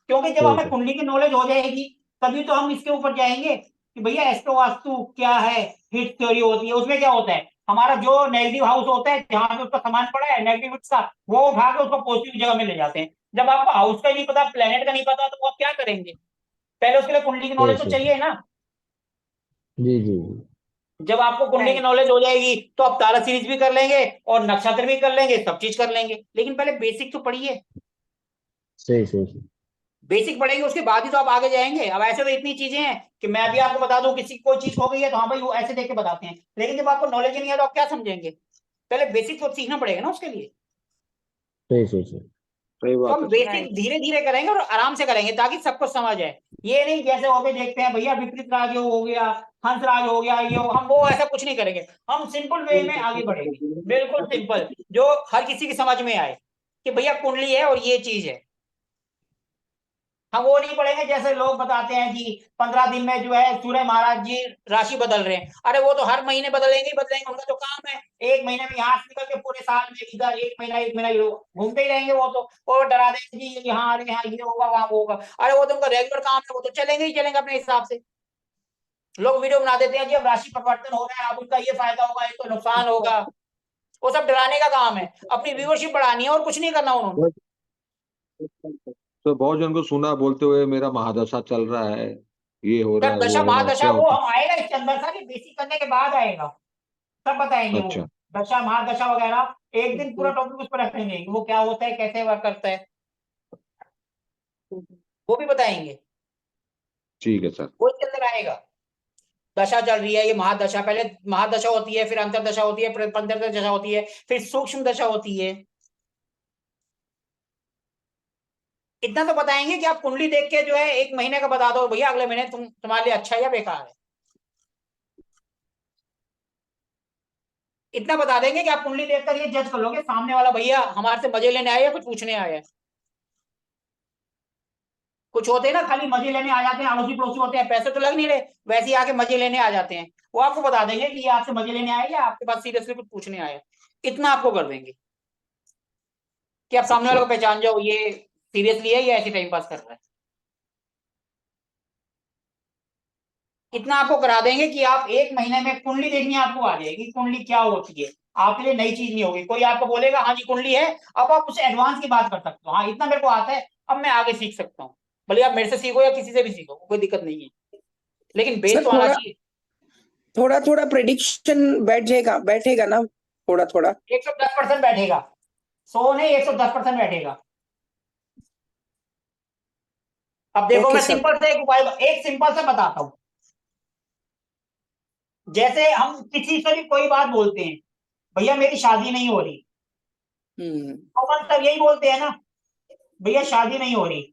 क्योंकि जब सही हमें सही कुंडली की नॉलेज हो जाएगी, तभी तो हम इसके ऊपर जाएंगे कि भैया एस्ट्रो वास्तु क्या है। हिट थ्योरी होती है, उसमें क्या होता है, हमारा जो नेगेटिव हाउस होता है, जहां पे उसका सामान पड़ा है नेगेटिव का, वो उठा के उसको पॉजिटिव जगह में ले जाते हैं। जब आपको हाउस का नहीं पता, प्लेनेट का नहीं पता, तो वो आप क्या करेंगे। पहले उसके लिए कुंडली की सही नॉलेज तो सही चाहिए ना। जी जी जब आपको कुंडली की राइट। नॉलेज हो जाएगी तो आप तारा सीरीज भी कर लेंगे और नक्षत्र भी कर लेंगे, सब चीज कर लेंगे। लेकिन पहले बेसिक तो पढ़िए। सही सही सही बेसिक पढ़ेंगे उसके बाद ही तो आप आगे जाएंगे। अब ऐसे तो इतनी चीजें हैं कि मैं अभी आपको बता दूं, किसी कोई चीज हो गई है तो हाँ भाई वो ऐसे देख के बताते हैं। लेकिन जब आपको नॉलेज ही नहीं है तो आप क्या समझेंगे। पहले बेसिक तो सीखना पड़ेगा ना उसके लिए। सही सही सही सही तो बात हम है सर। Basic right. धीरे धीरे करेंगे और आराम से करेंगे, ताकि सबको समझ आए। ये नहीं जैसे हो गए देखते हैं भैया विपरीत राज हो गया, हंस राज हो गया, ये हो, हम वो ऐसा कुछ नहीं करेंगे। हम सिंपल वे में आगे बढ़ेंगे, बिल्कुल सिंपल, जो हर किसी की समझ में आए कि भैया कुंडली है और ये चीज है। हम वो नहीं पढ़ेंगे जैसे लोग बताते हैं कि 15 दिन में जो है सूर्य महाराज जी राशि बदल रहे हैं। अरे वो तो हर महीने बदलेंगे ही बदलेंगे, उनका तो काम है। एक महीने में यहाँ से निकल के पूरे साल में इधर एक महीना घूमते ही रहेंगे। वो तो वो डरा देंगे जी यहाँ, अरे यहाँ ये होगा, वहां वो होगा। अरे वो तो उनका रेगुलर काम है, वो तो चलेंगे ही चलेंगे अपने हिसाब से। लोग वीडियो बना देते हैं जी अब राशि परिवर्तन हो रहा है, अब उनका ये फायदा होगा, ये तो नुकसान होगा। वो सब डराने का काम है, अपनी व्यूअरशिप बढ़ानी है और कुछ नहीं करना उन्होंने। तो बहुत जन को सुना बोलते हुए मेरा महादशा चल रहा है, ये हो रहा सर है, वो दशा हो रहा है, महादशा क्या वो होता हम आएगा इसके अंदर, सारी बेसिक करने के बाद आएगा, सब बताएंगे है? वो। अच्छा दशा महादशा वगैरह एक दिन पूरा टॉपिक उस पर रखेंगे, वो क्या होता है, कैसे वर्क करता है, वो भी बताएंगे। ठीक है सर। वो इसके अंदर आएगा। दशा चल रही है, ये महादशा, पहले महादशा होती है, फिर अंतरदशा होती है, फिर पंचदशा होती है, फिर सूक्ष्म दशा होती है। इतना तो बताएंगे कि आप कुंडली देख के जो है 1 महीने का बता दो भैया अगले महीने तुम्हारे लिए अच्छा है या बेकार है। इतना बता देंगे कि आप कुंडली देखकर ये जज कर लोगे सामने वाला भैया हमारे से मजे लेने आया या कुछ पूछने आया है। कुछ होते हैं ना खाली मजे लेने आ जाते हैं, अड़ोसी पड़ोसी होते हैं, पैसे तो लग नहीं रहे, वैसे ही आके मजे लेने आ जाते हैं। वो आपको बता देंगे कि ये आपसे मजे लेने आए या आपके पास सीरियसली कुछ पूछने आया। इतना आपको कर देंगे कि आप सामने वाले अच्छा को पहचान जाओ, ये सीरियसली है या ऐसे टाइम पास कर रहा है। इतना आपको करा देंगे कि आप 1 महीने में कुंडली देखनी आपको आ जाएगी, कुंडली क्या होती है। आपके लिए नई चीज नहीं होगी। कोई आपको बोलेगा हाँ जी कुंडली है, अब आप उससे एडवांस की बात कर सकते हो, हाँ इतना मेरे को आता है, अब मैं आगे सीख सकता हूँ, भले आप मेरे से सीखो या किसी से भी सीखो, कोई दिक्कत नहीं है, लेकिन बेस सर तो आना थोड़ा चाहिए। थोड़ा थोड़ा प्रिडिक्शन बैठेगा ना, थोड़ा थोड़ा। 110% बैठेगा, 100 नहीं 110% बैठेगा। अब देखो ओके मैं सर। सिंपल से एक सिंपल सा बताता हूँ। जैसे हम किसी से भी कोई बात बोलते हैं, भैया मेरी शादी नहीं हो रही, तो मतलब यही बोलते हैं ना, भैया शादी नहीं हो रही।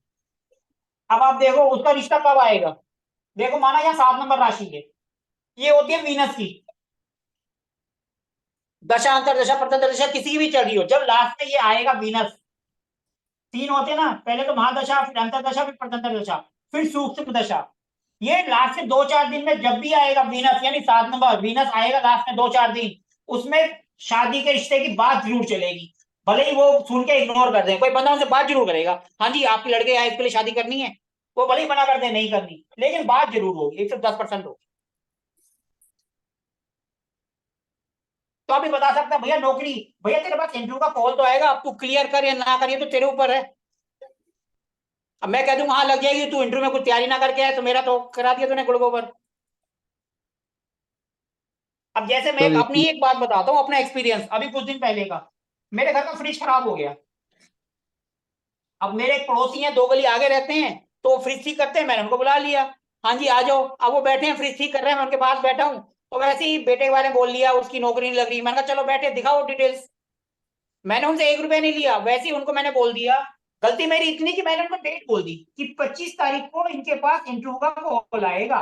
अब आप देखो उसका रिश्ता कब आएगा। देखो माना यहाँ 7 नंबर राशि है, ये होती है वीनस की दशा, अंतरदशा, प्रत्यंतरदशा किसी की भी चल रही हो, जब लास्ट में ये आएगा वीनस, 3 होते हैं ना, पहले तो महादशा, फिर अंतरदशा, फिर प्रत्यंतरदशा, फिर सूक्ष्म दशा। ये लास्ट में 2-4 दिन में जब भी आएगा वीनस, यानी 7 नंबर वीनस आएगा लास्ट में 2-4 दिन, उसमें शादी के रिश्ते की बात जरूर चलेगी। भले ही वो सुन के इग्नोर कर दें, कोई बंदा उनसे बात जरूर करेगा, हाँ जी आपके लड़के आए इसके लिए शादी करनी है, वो भले ही मना कर दे नहीं करनी, लेकिन बात जरूर होगी, 110% होगी। तो अभी बता सकता भैया नौकरी, भैया तेरे पास इंटरव्यू का कॉल तो आएगा, अब तू क्लियर कर या ना कर ये तो तेरे ऊपर है। अब मैं कह दूंगा हाँ लग जाएगी, तू इंटरव्यू में कुछ तैयारी ना करके आए तो मेरा तो करा दिया तूने गुड़गो पर। अब जैसे मैं सर अपनी एक बात बताता हूँ, अपना एक्सपीरियंस अभी कुछ दिन पहले का, मेरे घर का फ्रिज खराब हो गया। अब मेरे एक पड़ोसी हैं, 2 गली आगे रहते हैं, तो फ्रिज ठीक करते हैं, मैंने उनको बुला लिया, हाँ जी आ जाओ। अब वो बैठे हैं फ्रिज ठीक कर रहे हैं, मैं उनके पास बैठा हूँ, तो वैसे ही बेटे के बारे में बोल लिया, उसकी नौकरी नहीं लग रही, मैंने कहा चलो बैठे दिखाओ डिटेल्स। मैंने उनसे 1 रुपया नहीं लिया, वैसे ही उनको मैंने बोल दिया। गलती मेरी इतनी कि मैंने उनको डेट बोल दी कि 25 तारीख को इनके पास इंटरव्यू का कॉल आएगा।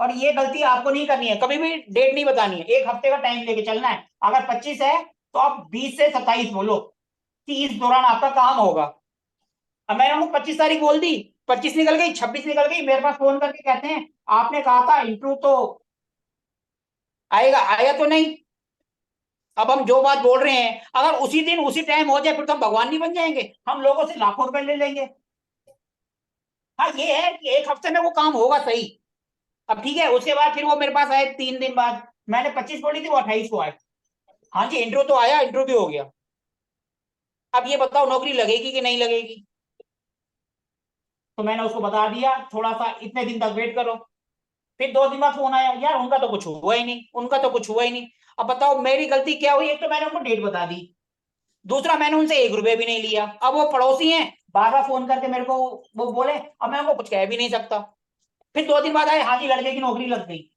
और ये गलती आपको नहीं करनी है, कभी भी डेट नहीं बतानी है, 1 हफ्ते का टाइम लेके चलना है। अगर 25 है तो आप 20 से 27 बोलो कि इस दौरान आपका काम होगा। अब मैंने उनको 25 तारीख बोल दी, 25 निकल गई, 26 निकल गई, मेरे पास फोन करके कहते हैं आपने कहा था इंटरव्यू तो आएगा, आया तो नहीं। अब हम जो बात बोल रहे हैं अगर उसी दिन उसी टाइम हो जाए फिर तो हम भगवान नहीं बन जाएंगे, हम लोगों से लाखों रुपए ले लेंगे। हाँ ये है कि 1 हफ्ते में वो काम होगा सही। अब ठीक है, उसके बाद फिर वो मेरे पास आए 3 दिन बाद, मैंने 25 बोली थी, वो 28 को आए, हाँ जी इंटरव्यू तो आया, इंटरव्यू भी हो गया। अब ये बताओ नौकरी लगेगी कि नहीं लगेगी। तो मैंने उसको बता दिया थोड़ा सा इतने दिन तक वेट करो। फिर 2 दिन बाद फोन आया, यार उनका तो कुछ हुआ ही नहीं, उनका तो कुछ हुआ ही नहीं। अब बताओ मेरी गलती क्या हुई, एक तो मैंने उनको डेट बता दी, दूसरा मैंने उनसे 1 रुपया भी नहीं लिया। अब वो पड़ोसी हैं, बार बार फोन करके मेरे को वो बोले, अब मैं उनको कुछ कह भी नहीं सकता। फिर 2 दिन बाद आए, हाँ जी लड़के की नौकरी लग गई।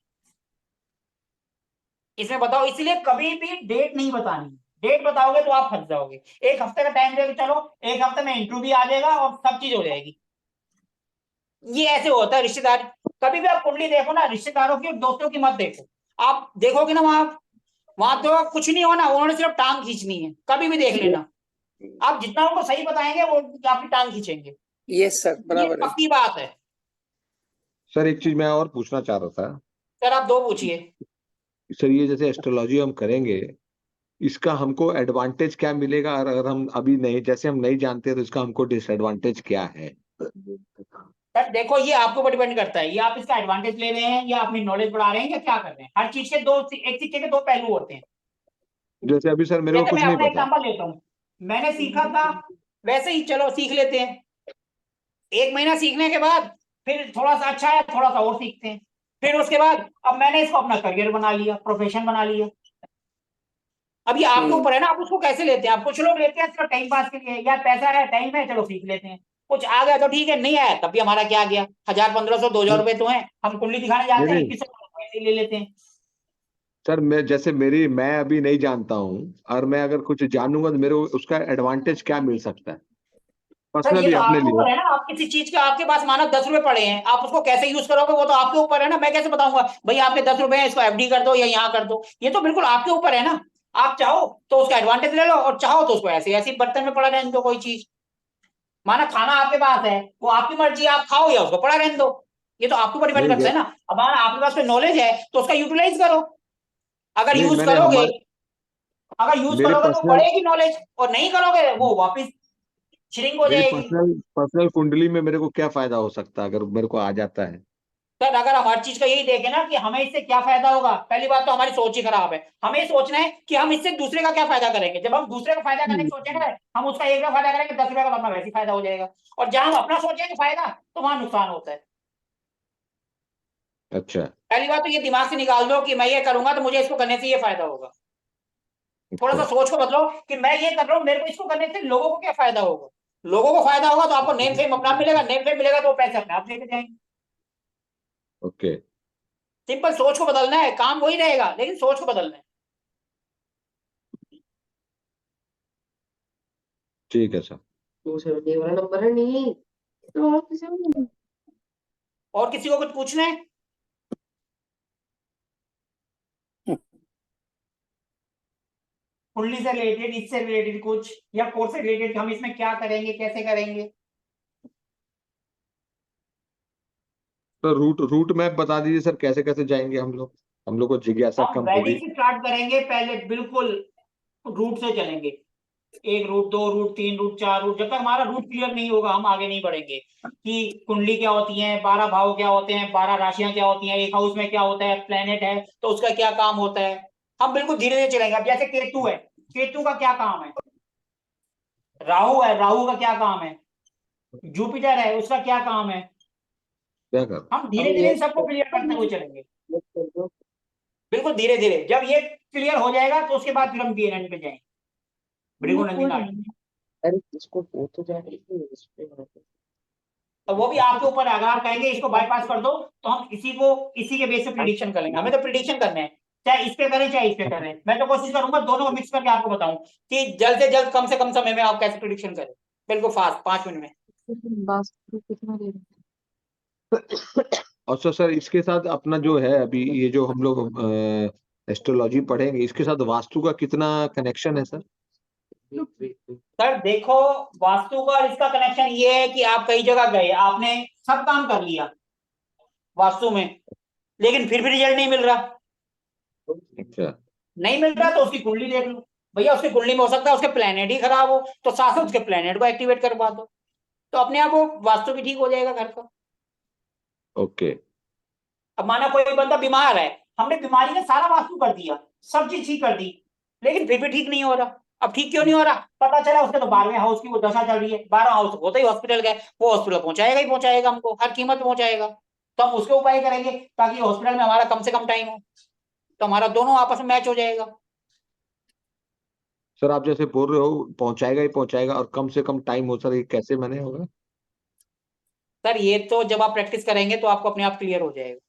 इसमें बताओ, इसलिए कभी भी डेट नहीं बतानी, डेट बताओगे तो आप फंस जाओगे। 1 हफ्ते का टाइम देके चलो, 1 हफ्ते में इंटरव्यू भी आ जाएगा और सब चीज हो जाएगी। ये ऐसे होता है रिश्तेदार, कभी भी आप कुंडली देखो ना, रिश्तेदारों की और दोस्तों की मत देखो। आप देखोगे ना वहां वहां तो कुछ नहीं होना, उन्होंने सिर्फ टांग खींचनी है, कभी भी देख लेना। आप जितना उनको सही बताएंगे वो आपकी टांग खींचेंगे, यस सर, ये बराबर है। पक्की बात है। सर एक चीज मैं और पूछना चाह रहा था। सर आप 2 पूछिए। सर ये जैसे एस्ट्रोलॉजी हम करेंगे, इसका हमको एडवांटेज क्या मिलेगा, और अगर हम अभी नहीं, जैसे हम नहीं जानते तो इसका हमको डिसएडवांटेज क्या है। सर देखो ये आपके ऊपर डिपेंड करता है, ये आप इसका एडवांटेज ले रहे हैं या अपनी नॉलेज बढ़ा रहे हैं या क्या कर रहे हैं। हर चीज के एक सिक्के के 2 पहलू होते हैं। जैसे अभी सर मेरे को जैसे कुछ मैं नहीं अपना पता। एग्जांपल लेता हूँ, मैंने सीखा था, वैसे ही चलो सीख लेते हैं। 1 महीना सीखने के बाद फिर थोड़ा सा अच्छा है, थोड़ा सा और सीखते हैं। फिर उसके बाद अब मैंने इसको अपना करियर बना लिया, प्रोफेशन बना लिया। अब ये आपके ऊपर है ना, आप उसको कैसे लेते हैं। आप कुछ लोग लेते हैं सिर्फ टाइम पास के लिए, यार पैसा है टाइम है चलो सीख लेते हैं, कुछ आ गया तो ठीक है, नहीं आया तब भी हमारा क्या गया, 1000, 1500, 2000 रुपए तो है, हम कुंडली दिखाने नहीं जाते हैं नहीं 2100 ऐसे ही ले लेते हैं। सर, मैं जैसे मैं अभी नहीं जानता हूँ, और मैं अगर कुछ जानूंगा तो मेरे को उसका एडवांटेज क्या मिल सकता है सर ये पर्सनली तो अपने आपके लिए। ऊपर है ना, आप किसी चीज के आपके पास मानो 10 रुपए पड़े हैं, आप उसको कैसे यूज करोगे वो तो आपके ऊपर है ना। मैं कैसे बताऊंगा भाई आपके 10 रुपए हैं इसको एफडी कर दो या यहाँ कर दो, ये तो बिल्कुल आपके ऊपर है ना। आप चाहो तो उसका एडवांटेज ले लो और चाहो तो उसको ऐसे ऐसे बर्तन में पड़ा रहने दो कोई चीज। माना खाना आपके पास है, वो आपकी मर्जी, आप खाओ या उसको पड़ा रहने दो, ये तो आपके ऊपर डिपेंड नहीं करता है ना। अब माना आपके पास कोई नॉलेज है तो उसका यूटिलाइज करो, अगर नहीं यूज मैंने करोगे, हमारे अगर यूज मेरे करोगे तो पर्सनल बढ़ेगी नॉलेज, और नहीं करोगे वो वापिस श्रिंक हो मेरी जाएगी। पर्सनल पर्सनल कुंडली में मेरे को क्या फायदा हो सकता है अगर मेरे को आ जाता है। सर अगर हम हर चीज का यही देखें ना कि हमें इससे क्या फायदा होगा, पहली बात तो हमारी सोच ही खराब है। हमें ये सोचना है कि हम इससे दूसरे का क्या फायदा करेंगे। जब हम दूसरे का फायदा करने की सोचेंगे ना, हम उसका 1 रुपया फायदा करेंगे, 10 रुपये का तो अपना वैसे ही फायदा हो जाएगा। और जहां हम अपना सोचेंगे फायदा, तो वहां नुकसान होता है। अच्छा पहली बात तो ये दिमाग से निकाल दो कि मैं ये करूंगा तो मुझे इसको करने से ये फायदा होगा। थोड़ा सा अच्छा सोच को बदलो कि मैं ये कर रहा हूँ, मेरे को इसको करने से लोगों को क्या फायदा होगा। लोगों को फायदा होगा तो आपको नेम फेम अपना मिलेगा, नेम फेम मिलेगा तो वो पैसे अपने आप लेके जाएंगे। ओके सिंपल सोच को बदलना है, काम वही रहेगा लेकिन सोच को बदलना है। ठीक है सर। 270 वाला नंबर है नहीं तो और किसी को और किसी को कुछ पूछना है? कुंडली से रिलेटेड, इससे रिलेटेड कुछ, या कोर्स से रिलेटेड, हम इसमें क्या करेंगे, कैसे करेंगे? तो रूट रूट मैप बता दीजिए सर, कैसे कैसे जाएंगे हम लोग को जिज्ञासा हम कम वैदिक होगी। से स्टार्ट करेंगे पहले, बिल्कुल रूट से चलेंगे। 1 रूट, 2 रूट, 3 रूट, 4 रूट, जब तक हमारा रूट क्लियर नहीं होगा हम आगे नहीं बढ़ेंगे। कि कुंडली क्या होती है, 12 भाव क्या होते हैं, 12 राशियां क्या होती हैं, एक हाउस में क्या होता है, प्लेनेट है तो उसका क्या काम होता है, हम बिल्कुल धीरे धीरे चलेंगे। अब जैसे केतु है, केतु का क्या काम है, राहु है, राहु का क्या काम है, जुपिटर है, उसका क्या काम है। क्या कर हम धीरे हम धीरे ये इन सबको क्लियर करते हुए चलेंगे, कर दो बिल्कुल धीरे धीरे। जब ये क्लियर हो जाएगा तो उसके बाद फिर हम DNN पे जाएंगे, भृगु नंदी नाड़ी। अरे इसको वो तो जाएगी इस पे तो वो भी आपके ऊपर है, अगर आप कहेंगे इसको बाईपास कर दो तो हम इसी के बेस पे प्रिडिक्शन कर लेंगे। हमें तो प्रिडिक्शन करने हैं, चाहे इस पे करें चाहे इस पे करें। मैं तो कोशिश करूंगा दोनों को मिक्स करके आपको बताऊं कि जल्द से जल्द कम से कम समय में आप कैसे प्रिडिक्शन करें, बिल्कुल फास्ट 5 मिनट में। बस कितना दे और सर इसके साथ अपना जो है अभी ये जो हम लोग एस्ट्रोलॉजी पढ़ेंगे, इसके साथ वास्तु का कितना कनेक्शन है सर? सर देखो, वास्तु का और इसका कनेक्शन ये है कि आप कई जगह गए, आपने सब काम कर लिया वास्तु में, लेकिन फिर भी रिजल्ट नहीं मिल रहा। अच्छा नहीं मिल रहा तो उसकी कुंडली देख लो भैया, उसकी कुंडली में हो सकता है उसके प्लेनेट ही खराब हो, तो साथ साथ उसके प्लेनेट को एक्टिवेट करवा दो, तो अपने आप वो वास्तु भी ठीक हो जाएगा घर का। ओके अब माना कोई बंदा बीमार है, हमने बीमारी का सारा वास्तु कर दिया, सब चीज ठीक कर दी, लेकिन फिर भी ठीक नहीं हो रहा। अब ठीक क्यों नहीं हो रहा, पता चला उसके तो 12वें हाउस की वो दशा चल रही है। 12 हाउस होते ही हॉस्पिटल गए, वो हॉस्पिटल पहुंचाएगा ही पहुंचाएगा, हमको हर कीमत पे पहुंचाएगा। तो हम उसके उपाय करेंगे ताकि हॉस्पिटल में हमारा कम से कम टाइम हो, तो हमारा दोनों आपस में मैच हो जाएगा। सर आप जैसे बोल रहे हो पहुंचाएगा ही पहुंचाएगा और कम से कम टाइम हो, सर ये कैसे मैंने होगा? सर ये तो जब आप प्रैक्टिस करेंगे तो आपको अपने आप क्लियर हो जाएगा।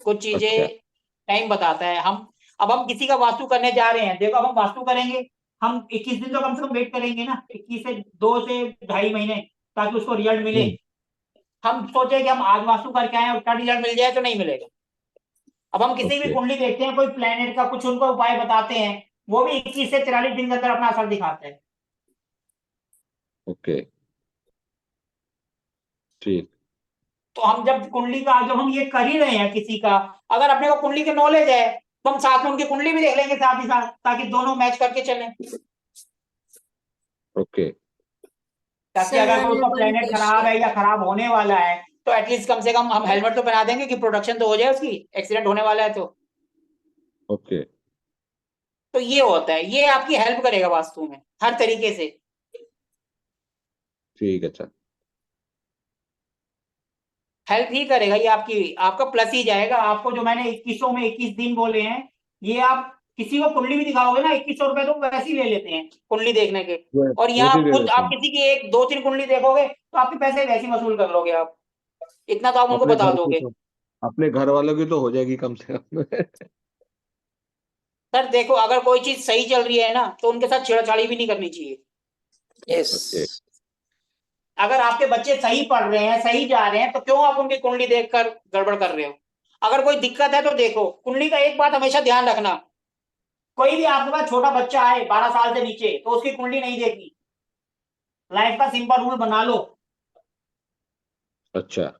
कुछ अच्छा चीजें टाइम बताता है। हम किसी का वास्तु करने जा रहे हैं, देखो अब हम वास्तु करेंगे, हम 21 दिन तो कम से कम वेट करेंगे ना, 21 से 2 से 2.5 महीने, ताकि उसको रिजल्ट मिले। हम्म, हम सोचे कि हम आज वास्तु करके आए, उसका रिजल्ट मिल जाए, तो नहीं मिलेगा। अब हम किसी भी ओके कुंडली देखते हैं, कोई प्लेनेट का कुछ उनको उपाय बताते हैं, वो भी 21 से 43 दिन के अंदर अपना असर दिखाते हैं। ओके ठीक तो हम जब हम ये कर ही रहे हैं किसी का, अगर अपने को कुंडली की नॉलेज है तो हम साथ में उनकी कुंडली भी देख लेंगे साथ ही साथ, ताकि दोनों मैच करके चलें। ओके ताकि सर अगर कोई मैंने उसका वन प्लेनेट खराब क्वेश्चन। है या खराब होने वाला है, तो एटलीस्ट कम से कम हम हेलमेट तो पहना देंगे कि प्रोटेक्शन तो हो जाए उसकी, एक्सीडेंट होने वाला है तो। ओके तो ये होता है, ये आपकी हेल्प करेगा वास्तु में हर तरीके से। ठीक है सर। हेल्प ही करेगा ये, आपका प्लस ही जाएगा। आपको जो मैंने 2100 में 21 दिन बोले हैं, ये आप किसी को कुंडली भी दिखाओगे ना, 2100 रुपए तो वैसे ही ले लेते हैं कुंडली देखने के। और यहाँ वैसे ही आप दे खुद देते आप हैं। किसी की 1 2 3 कुंडली देखोगे तो आपके पैसे वैसे ही वसूल कर लोगे आप, इतना तो आप उनको अपने बता घर की दोगे। तो अपने घर वालों की तो हो जाएगी कम से कम सर देखो, अगर कोई चीज सही चल रही है ना, तो उनके साथ छेड़छाड़ी भी नहीं करनी चाहिए। यस। ओके अगर आपके बच्चे सही पढ़ रहे हैं, सही जा रहे हैं, तो क्यों आप उनकी कुंडली देखकर गड़बड़ कर रहे हो। अगर कोई दिक्कत है तो देखो, कुंडली का एक बात हमेशा ध्यान रखना, कोई भी आपके पास छोटा बच्चा आए 12 साल से नीचे, तो उसकी कुंडली नहीं देखनी। लाइफ का सिंपल रूल बना लो, अच्छा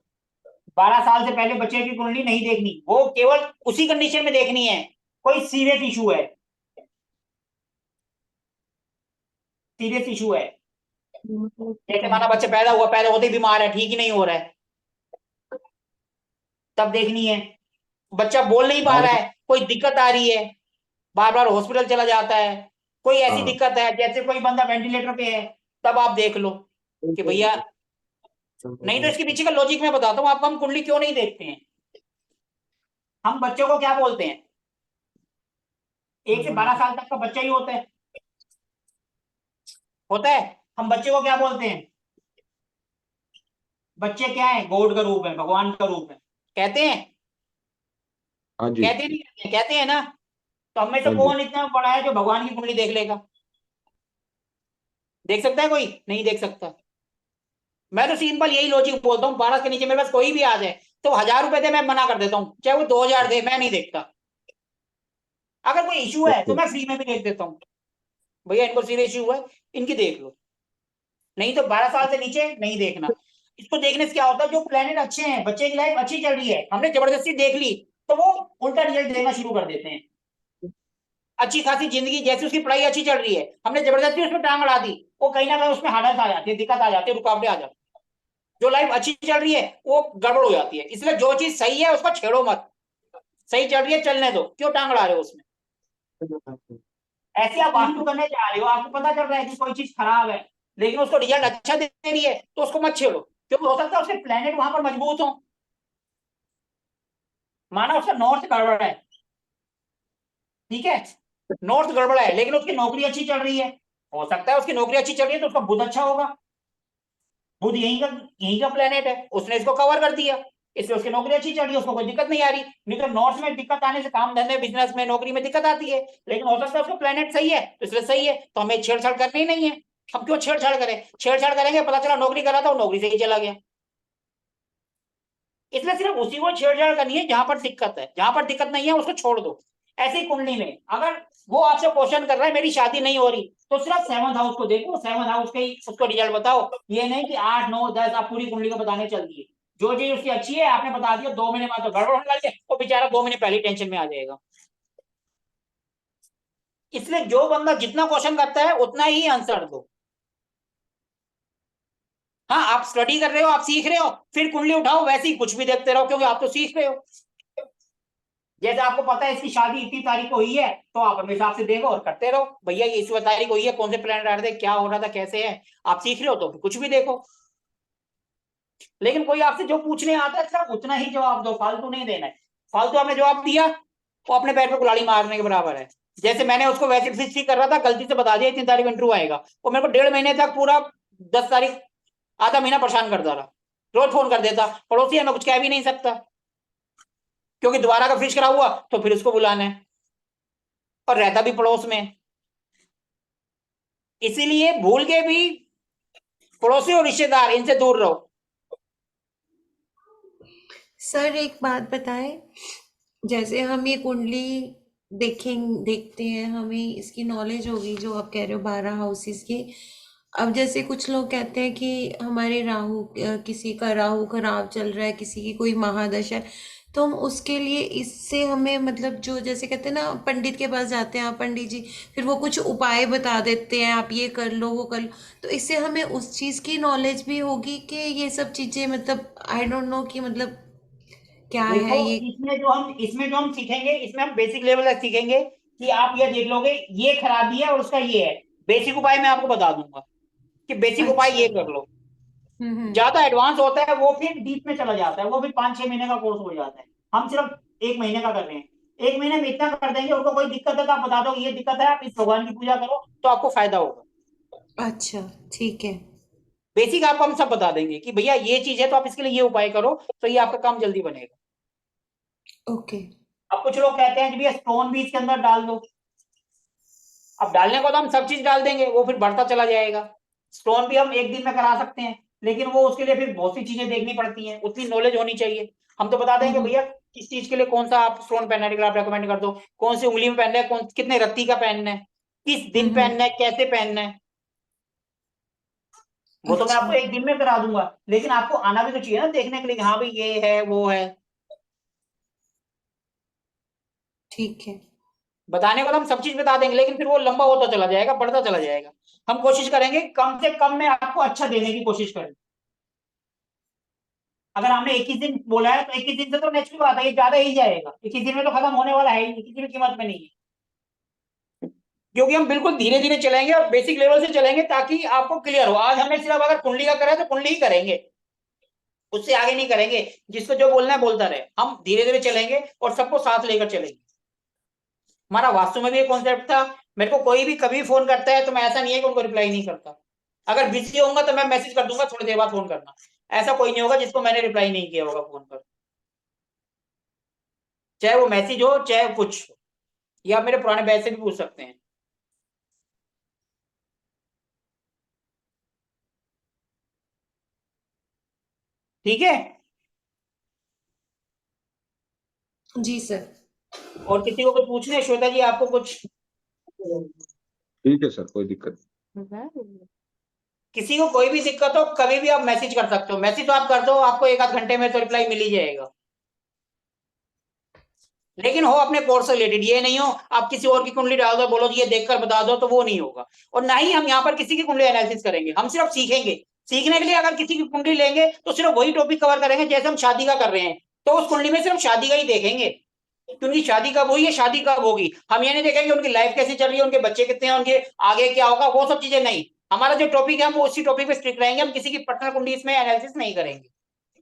12 साल से पहले बच्चे की कुंडली नहीं देखनी, वो केवल उसी कंडीशन में देखनी है कोई सीरियस इशू है, सीरियस इशू है। जैसे माना बच्चा पैदा होते ही बीमार है, ठीक ही नहीं हो रहा है, तब देखनी है। बच्चा बोल नहीं पा रहा है, कोई दिक्कत आ रही है, बार बार हॉस्पिटल चला जाता है, कोई ऐसी हाँ। दिक्कत है, जैसे कोई बंदा वेंटिलेटर पे है, तब आप देख लो कि भैया। नहीं तो इसके पीछे का लॉजिक मैं बताता हूँ आपको, हम कुंडली क्यों नहीं देखते हैं। हम बच्चों को क्या बोलते हैं, 1 से 12 साल तक का बच्चा ही होता है। हम बच्चे को क्या बोलते हैं, बच्चे क्या है, गॉड का रूप है, भगवान का रूप है, कहते हैं। हाँ जी। कहते नहीं कहते हैं ना। तो हम में से हाँ जी। कौन इतना बड़ा है जो भगवान की कुंडली देख लेगा? देख सकता है कोई? नहीं देख सकता। मैं तो सिंपल यही लॉजिक बोलता हूँ, 12 के नीचे मेरे पास कोई भी आ जाए तो 1000 रुपए दे, मैं मना कर देता हूँ, चाहे वो 2000 दे, मैं नहीं देखता। अगर कोई इशू है तो ओके। मैं फ्री में भी देख देता हूँ, भैया इनको सीरियस इशू है, इनकी देख लो। नहीं तो 12 साल से नीचे नहीं देखना। इसको देखने से क्या होता है, जो प्लेनेट अच्छे हैं, बच्चे की लाइफ अच्छी चल रही है, हमने जबरदस्ती देख ली, तो वो उल्टा रिजल्ट देना शुरू कर देते हैं। अच्छी खासी जिंदगी, जैसे उसकी पढ़ाई अच्छी चल रही है, हमने जबरदस्ती उसमें टांग अड़ा दी, वो कहीं ना कहीं उसमें हालत आ जाती है, दिक्कत आ जाती है, रुकावटें आ जाती है। जो लाइफ अच्छी चल रही है वो गड़बड़ हो जाती है। इसलिए जो चीज सही है उसको छेड़ो मत, सही चल रही है चलने दो, क्यों टांग अड़ा रहे हो उसमें। ऐसे आप वास्तु करने जा रहे हो, आपको पता चल रहा है कि कोई चीज खराब है, लेकिन उसको रिजल्ट अच्छा दे रही है, तो उसको मत छेड़ो, क्योंकि हो सकता है उसके प्लेनेट वहां पर मजबूत हो। माना उसका नॉर्थ गड़बड़ है, ठीक है, नॉर्थ गड़बड़ है, लेकिन उसकी नौकरी अच्छी चल रही है, हो सकता है उसकी नौकरी अच्छी चल रही है तो उसका बुध अच्छा होगा। बुध यहीं का प्लेनेट है, उसने इसको कवर कर दिया, इसलिए उसकी नौकरी अच्छी चल रही है, उसको कोई दिक्कत नहीं आ रही। नहीं तो नॉर्थ में दिक्कत आने से काम धंधे बिजनेस में नौकरी में दिक्कत आती है, लेकिन हो सकता है उसका प्लेनेट सही है तो इसलिए सही है, तो हमें छेड़छाड़ करनी ही नहीं है। हम क्यों छेड़छाड़ करें? छेड़छाड़ करेंगे पता चला नौकरी कर रहा था, वो नौकरी से ही चला गया। इसलिए सिर्फ उसी को छेड़छाड़ करनी है जहां पर दिक्कत है, जहां पर दिक्कत नहीं है उसको छोड़ दो। ऐसी कुंडली में अगर वो आपसे क्वेश्चन कर रहा है मेरी शादी नहीं हो रही, तो सिर्फ 7th हाउस को देखो, 7th हाउस के ही उसको रिजल्ट बताओ। ये नहीं कि 8 9 10 आप पूरी कुंडली को बताने चल दिए। जो चीज उसकी अच्छी है आपने बता दिया, 2 महीने बाद तो गड़बड़ होने लगी, वो बेचारा 2 महीने पहले टेंशन में आ जाएगा। इसलिए जो बंदा जितना क्वेश्चन करता है उतना ही आंसर दो। हाँ, आप स्टडी कर रहे हो, आप सीख रहे हो, फिर कुंडली उठाओ, वैसे ही कुछ भी देखते रहो, क्योंकि आप तो सीख रहे हो। जैसे आपको पता है इसकी शादी इतनी तारीख को हुई है, तो आप अपने हिसाब से देखो और करते रहो, भैया ये इस तारीख को हुई है, कौन से प्लान आ रहे थे, क्या हो रहा था, कैसे है, आप सीख रहे हो तो कुछ भी देखो। लेकिन कोई आपसे जो पूछने आता है सिर्फ उतना ही जवाब दो, फालतू नहीं देना है। फालतू आपने जवाब दिया वो अपने पैर पे कुल्हाड़ी मारने के बराबर है। जैसे मैंने उसको वैसे फिक्स कर रहा था, गलती से बता दिया इतनी तारीख इंटरव्यू आएगा, वो मेरे को 1.5 महीने तक पूरा 10 तारीख आधा महीना परेशान करता रहा, रोज फोन कर देता, पड़ोसी है मैं कुछ कह भी नहीं सकता, क्योंकि दोबारा का फ्रिज करा हुआ तो फिर उसको बुलाना है, और रहता भी पड़ोस में। इसीलिए भूल के भी पड़ोसी और रिश्तेदार इनसे दूर रहो। सर एक बात बताएं, जैसे हम ये कुंडली देखते हैं, हमें इसकी नॉलेज होगी जो आप कह रहे हो 12 हाउसेस की। अब जैसे कुछ लोग कहते हैं कि हमारे राहु किसी का राहु खराब चल रहा है, किसी की कोई महादशा है, तो हम उसके लिए इससे हमें मतलब जो जैसे कहते हैं ना, पंडित के पास जाते हैं आप पंडित जी, फिर वो कुछ उपाय बता देते हैं, आप ये कर लो वो कर लो, तो इससे हमें उस चीज़ की नॉलेज भी होगी कि ये सब चीज़ें मतलब आई डोंट नो कि मतलब क्या देखो है ये। इसमें जो हम सीखेंगे, इसमें हम बेसिक लेवल तक सीखेंगे कि आप ये देख लोगे ये खराबी है और उसका ये है। बेसिक उपाय मैं आपको बता दूंगा कि बेसिक उपाय अच्छा। ये कर लो। हम्म। ज्यादा एडवांस होता है वो फिर डीप में चला जाता है, वो फिर 5-6 महीने का कोर्स हो जाता है। हम सिर्फ 1 महीने का कर रहे हैं, 1 महीने में इतना कर देंगे। उनको कोई दिक्कत है तो आप बता दो ये दिक्कत है, आप इस भगवान की पूजा करो तो आपको फायदा होगा। अच्छा ठीक है। बेसिक आपको हम सब बता देंगे कि भैया ये चीज है तो आप इसके लिए ये उपाय करो, तो ये आपका काम जल्दी बनेगा। ओके। अब कुछ लोग कहते हैं कि भैया स्टोन भी इसके अंदर डाल दो। अब डालने को तो हम सब चीज डाल देंगे, वो फिर बढ़ता चला जाएगा। स्टोन भी हम एक दिन में करा सकते हैं, लेकिन वो उसके लिए फिर बहुत सी चीजें देखनी पड़ती हैं, उतनी नॉलेज होनी चाहिए। हम तो बता देंगे भैया किस चीज के लिए कौन सा आप स्टोन पहनना है, आप रेकमेंड कर दो, कौन सी उंगली में पहनना है, कौन कितने रत्ती का पहनना है, किस दिन पहनना है, कैसे पहनना है, वो तो मैं अच्छा आपको एक दिन में करा दूंगा। लेकिन आपको आना भी तो चाहिए ना देखने के लिए, हाँ भाई ये है वो है। ठीक है। बताने को तो हम सब चीज बता देंगे, लेकिन फिर वो लंबा होता चला जाएगा, बढ़ता चला जाएगा। हम कोशिश करेंगे कम से कम में आपको अच्छा देने की कोशिश करें। अगर हमने 21 दिन बोला है तो 21 दिन से तो नेचुरल बात है, ये ज्यादा ही जाएगा। 21 दिन में तो खत्म होने वाला है ही, किसी भी कीमत में नहीं है। क्योंकि हम बिल्कुल धीरे धीरे चलेंगे और बेसिक लेवल से चलेंगे ताकि आपको क्लियर हो। आज हमने सिर्फ अगर कुंडली का करा है तो कुंडली ही करेंगे, उससे आगे नहीं करेंगे। जिसको जो बोलना है बोलता रहे, हम धीरे धीरे चलेंगे और सबको साथ लेकर चलेंगे। हमारा वास्तु में भी एक कॉन्सेप्ट था, मेरे को कोई भी कभी फोन करता है तो मैं ऐसा नहीं है कि उनको रिप्लाई नहीं करता। अगर बिजी होऊंगा तो मैं मैसेज कर दूंगा, थोड़ी देर बाद फोन करना। ऐसा कोई नहीं होगा जिसको मैंने रिप्लाई नहीं किया होगा फोन पर, चाहे वो मैसेज हो चाहे कुछ हो। या आप मेरे पुराने बैच से भी पूछ सकते हैं। ठीक है, जी सर। और किसी को कुछ पूछना है? श्वेता जी आपको कुछ? ठीक है सर, कोई दिक्कत नहीं। किसी को कोई भी दिक्कत हो कभी भी आप मैसेज कर सकते हो। मैसेज तो आप कर दो, आपको 1 आध घंटे में तो रिप्लाई मिल ही जाएगा। लेकिन हो अपने कोर्स से रिलेटेड, ये नहीं हो आप किसी और की कुंडली डाल दो, बोलो जी ये देखकर बता दो, तो वो नहीं होगा। और ना ही हम यहाँ पर किसी की कुंडली एनालिसिस करेंगे, हम सिर्फ सीखेंगे। सीखने के लिए अगर किसी की कुंडली लेंगे तो सिर्फ वही टॉपिक कवर करेंगे, जैसे हम शादी का कर रहे हैं तो उस कुंडली में सिर्फ शादी का ही देखेंगे कि उनकी शादी कब हुई है, शादी कब होगी। हम ये नहीं देखेंगे उनकी लाइफ कैसे चल रही है, उनके बच्चे कितने हैं, उनके आगे क्या होगा, वो सब चीजें नहीं। हमारा जो टॉपिक है हम उसी टॉपिक पे स्ट्रिक्ट रहेंगे, हम किसी की पर्सनल कुंडली इसमें एनालिसिस नहीं करेंगे।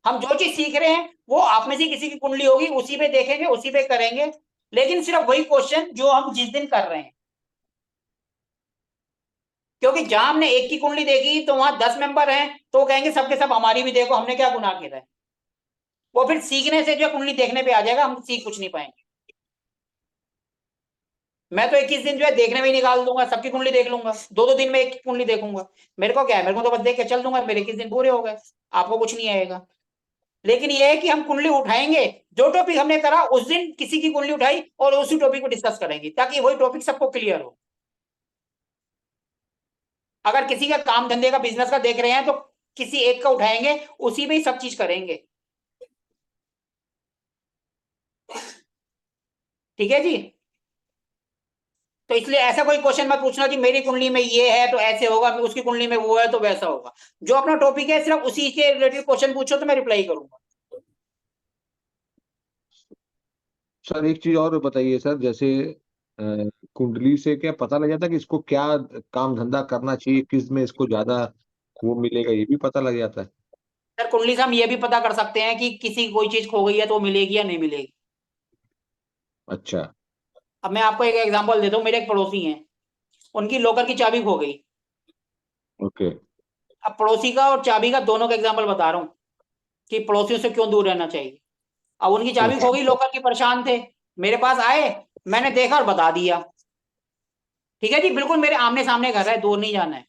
हम जो चीज सीख रहे हैं वो आप में से किसी की कुंडली होगी, उसी पे देखेंगे, उसी पे करेंगे। लेकिन सिर्फ वही क्वेश्चन जो हम जिस दिन कर रहे हैं, क्योंकि जहां हमने एक की कुंडली देखी तो वहां 10 मेंबर हैं तो वो कहेंगे सबके सब हमारी भी देखो, हमने क्या गुनाह किया है। वो फिर सीखने से जो कुंडली देखने पे आ जाएगा, हम सीख कुछ नहीं पाएंगे। मैं तो 21 दिन जो है देखने में ही निकाल दूंगा, सबकी कुंडली देख लूंगा, 2-2 दिन में एक की कुंडली देखूंगा। मेरे को क्या है, मेरे को तो बस देख के चल दूंगा, मेरे 21 दिन पूरे हो गए, आपको कुछ नहीं आएगा। लेकिन ये है कि हम कुंडली उठाएंगे, जो टॉपिक हमने करा उस दिन किसी की कुंडली उठाई और उसी टॉपिक को डिस्कस करेंगे, ताकि वही टॉपिक सबको क्लियर हो। अगर किसी का काम धंधे का बिजनेस का देख रहे हैं तो किसी एक का उठाएंगे, उसी में ही सब चीज करेंगे। ठीक है जी। तो इसलिए ऐसा कोई क्वेश्चन मत पूछना कि मेरी कुंडली में ये है तो ऐसे होगा, उसकी कुंडली में वो है तो वैसा होगा। जो अपना टॉपिक है सिर्फ उसी के रिलेटेड क्वेश्चन पूछो तो मैं रिप्लाई करूंगा। सर एक चीज और बताइए सर, जैसे कुंडली से क्या पता लग जाता है कि इसको क्या काम धंधा करना चाहिए, किस में इसको ज्यादा वो मिलेगा, ये भी पता लग जाता है? सर कुंडली से हम ये भी पता कर सकते हैं कि किसी कोई चीज खो गई है तो मिलेगी या नहीं मिलेगी। अच्छा। अब मैं आपको एक एग्जांपल देता हूँ, मेरे एक पड़ोसी हैं, उनकी लॉकर की चाबी खो गई। ओके। अब पड़ोसी का और चाबी का दोनों का एग्जांपल बता रहा हूँ कि पड़ोसियों से क्यों दूर रहना चाहिए। अब उनकी चाबी खो गई, लॉकर की, परेशान थे, मेरे पास आए, मैंने देखा और बता दिया। ठीक है जी, बिल्कुल मेरे आमने सामने घर है, दूर नहीं जाना है।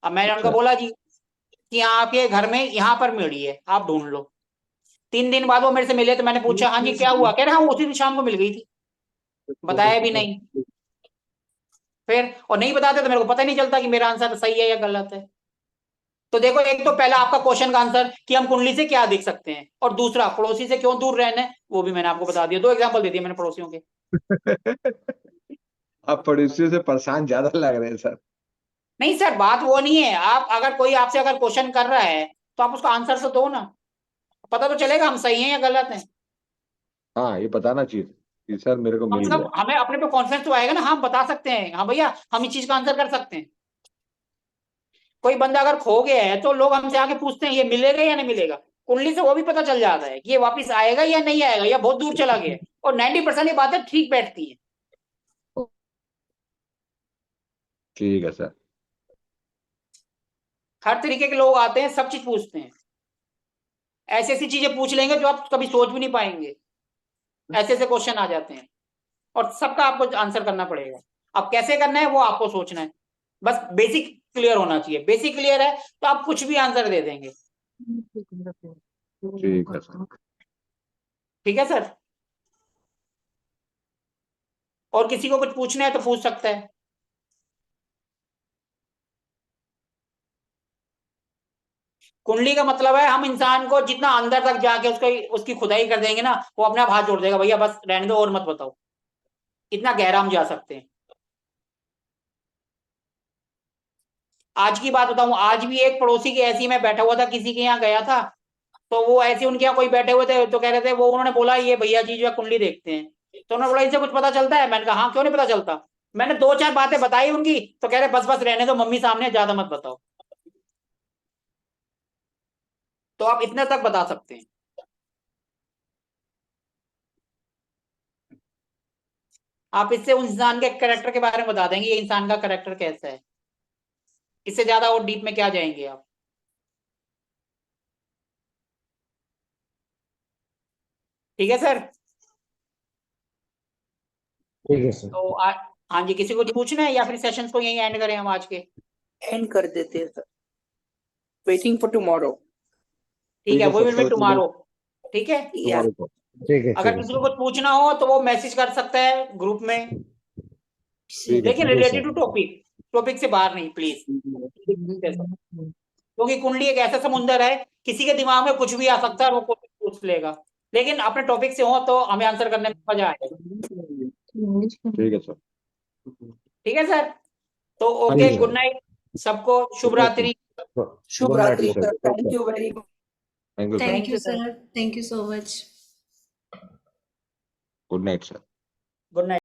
अब मैंने उनको बोला जी कि आपके घर में यहाँ पर मिली है, आप ढूंढ लो। 3 दिन बाद वो मेरे से मिले तो मैंने पूछा हाँ जी क्या हुआ, कह रहे हाँ उसी दिन शाम को मिल गई थी, बताया भी नहीं। फिर और नहीं बताते तो मेरे को पता नहीं चलता कि मेरा आंसर सही है या गलत है। तो देखो, एक तो पहला आपका क्वेश्चन का आंसर कि हम कुंडली से क्या देख सकते हैं, और दूसरा पड़ोसी से क्यों दूर रहना है, वो भी मैंने आपको बता दिया। 2 एग्जांपल दे दिए मैंने पड़ोसियों के। आप पड़ोसियों से परेशान ज्यादा लग रहे हैं सर। नहीं सर, बात वो नहीं है। आप अगर कोई आपसे अगर क्वेश्चन कर रहा है तो आप उसका आंसर तो दो ना, पता तो चलेगा हम सही हैं या गलत हैं। हाँ, ये बताना चाहिए कि सर मेरे को मिल मतलब गया। हमें अपने पे कॉन्फिडेंस तो आएगा ना, हम बता सकते हैं हाँ भैया हम इस चीज का आंसर कर सकते हैं। कोई बंदा अगर खो गया है तो लोग हमसे आके पूछते हैं ये मिलेगा या नहीं मिलेगा। कुंडली से वो भी पता चल जाता है कि ये वापस आएगा या नहीं आएगा, या बहुत दूर चला गया है। और 90% ये बातें ठीक बैठती है। ठीक है सर। हर तरीके के लोग आते हैं, सब चीज पूछते हैं। ऐसी ऐसी चीजें पूछ लेंगे जो आप कभी सोच भी नहीं पाएंगे, ऐसे ऐसे क्वेश्चन आ जाते हैं। और सबका आपको आंसर करना पड़ेगा। अब कैसे करना है वो आपको सोचना है, बस बेसिक क्लियर होना चाहिए। बेसिक क्लियर है तो आप कुछ भी आंसर दे देंगे। ठीक है सर। ठीक है सर। और किसी को कुछ पूछना है तो पूछ सकता है। कुंडली का मतलब है हम इंसान को जितना अंदर तक जाके उसकी खुदाई कर देंगे ना, वो अपने आप हाथ जोड़ देगा, भैया बस रहने दो और मत बताओ। इतना गहरा हम जा सकते हैं। आज की बात बताऊं, आज भी एक पड़ोसी की ऐसी, मैं बैठा हुआ था किसी के यहाँ गया था, तो वो ऐसे उनके यहाँ कोई बैठे हुए थे, तो कह रहे थे, वो उन्होंने बोला ये भैया जी जो है कुंडली देखते हैं, तो उन्होंने बोला इनसे कुछ पता चलता है? मैंने कहा हाँ, क्यों नहीं पता चलता। मैंने 2-4 बातें बताई उनकी, तो कह रहे बस बस रहने दो, मम्मी सामने ज्यादा मत बताओ। तो आप इतने तक बता सकते हैं। आप इससे उस इंसान के कैरेक्टर के बारे में बता देंगे, ये इंसान का कैरेक्टर कैसा है। इससे ज्यादा और डीप में क्या जाएंगे आप? ठीक है सर। ठीक है सर। तो हाँ जी, किसी को पूछना है या फिर सेशंस को यहीं एंड करें हम आज के? एंड कर देते हैं सर, वेटिंग फॉर टुमारो। ठीक है, ठीक है वो विल सर, मीट टुमारो। ठीक है, या तुम्हारे को ठीक है, अगर ठीक है किसी को सर। कुछ पूछना हो तो वो मैसेज कर सकता है ग्रुप में, ठीक है लेकिन सर। रिलेटेड टू टॉपिक से बाहर नहीं प्लीज। क्योंकि कुंडली एक ऐसा समुंदर है, किसी के दिमाग में कुछ भी आ सकता है और वो कुछ पूछ लेगा, लेकिन अपने टॉपिक से हो तो हमें आंसर करने में मजा आएगा। ठीक है सर। ठीक है सर, तो हाँ ओके, जी गुड सर। नाइट सबको, शुभ रात्रि। शुभ गुड नाइट रात्रि sir. Sir, thank you very much. Thank you sir. Thank you sir, sir, thank you so much. Good night sir. Good night.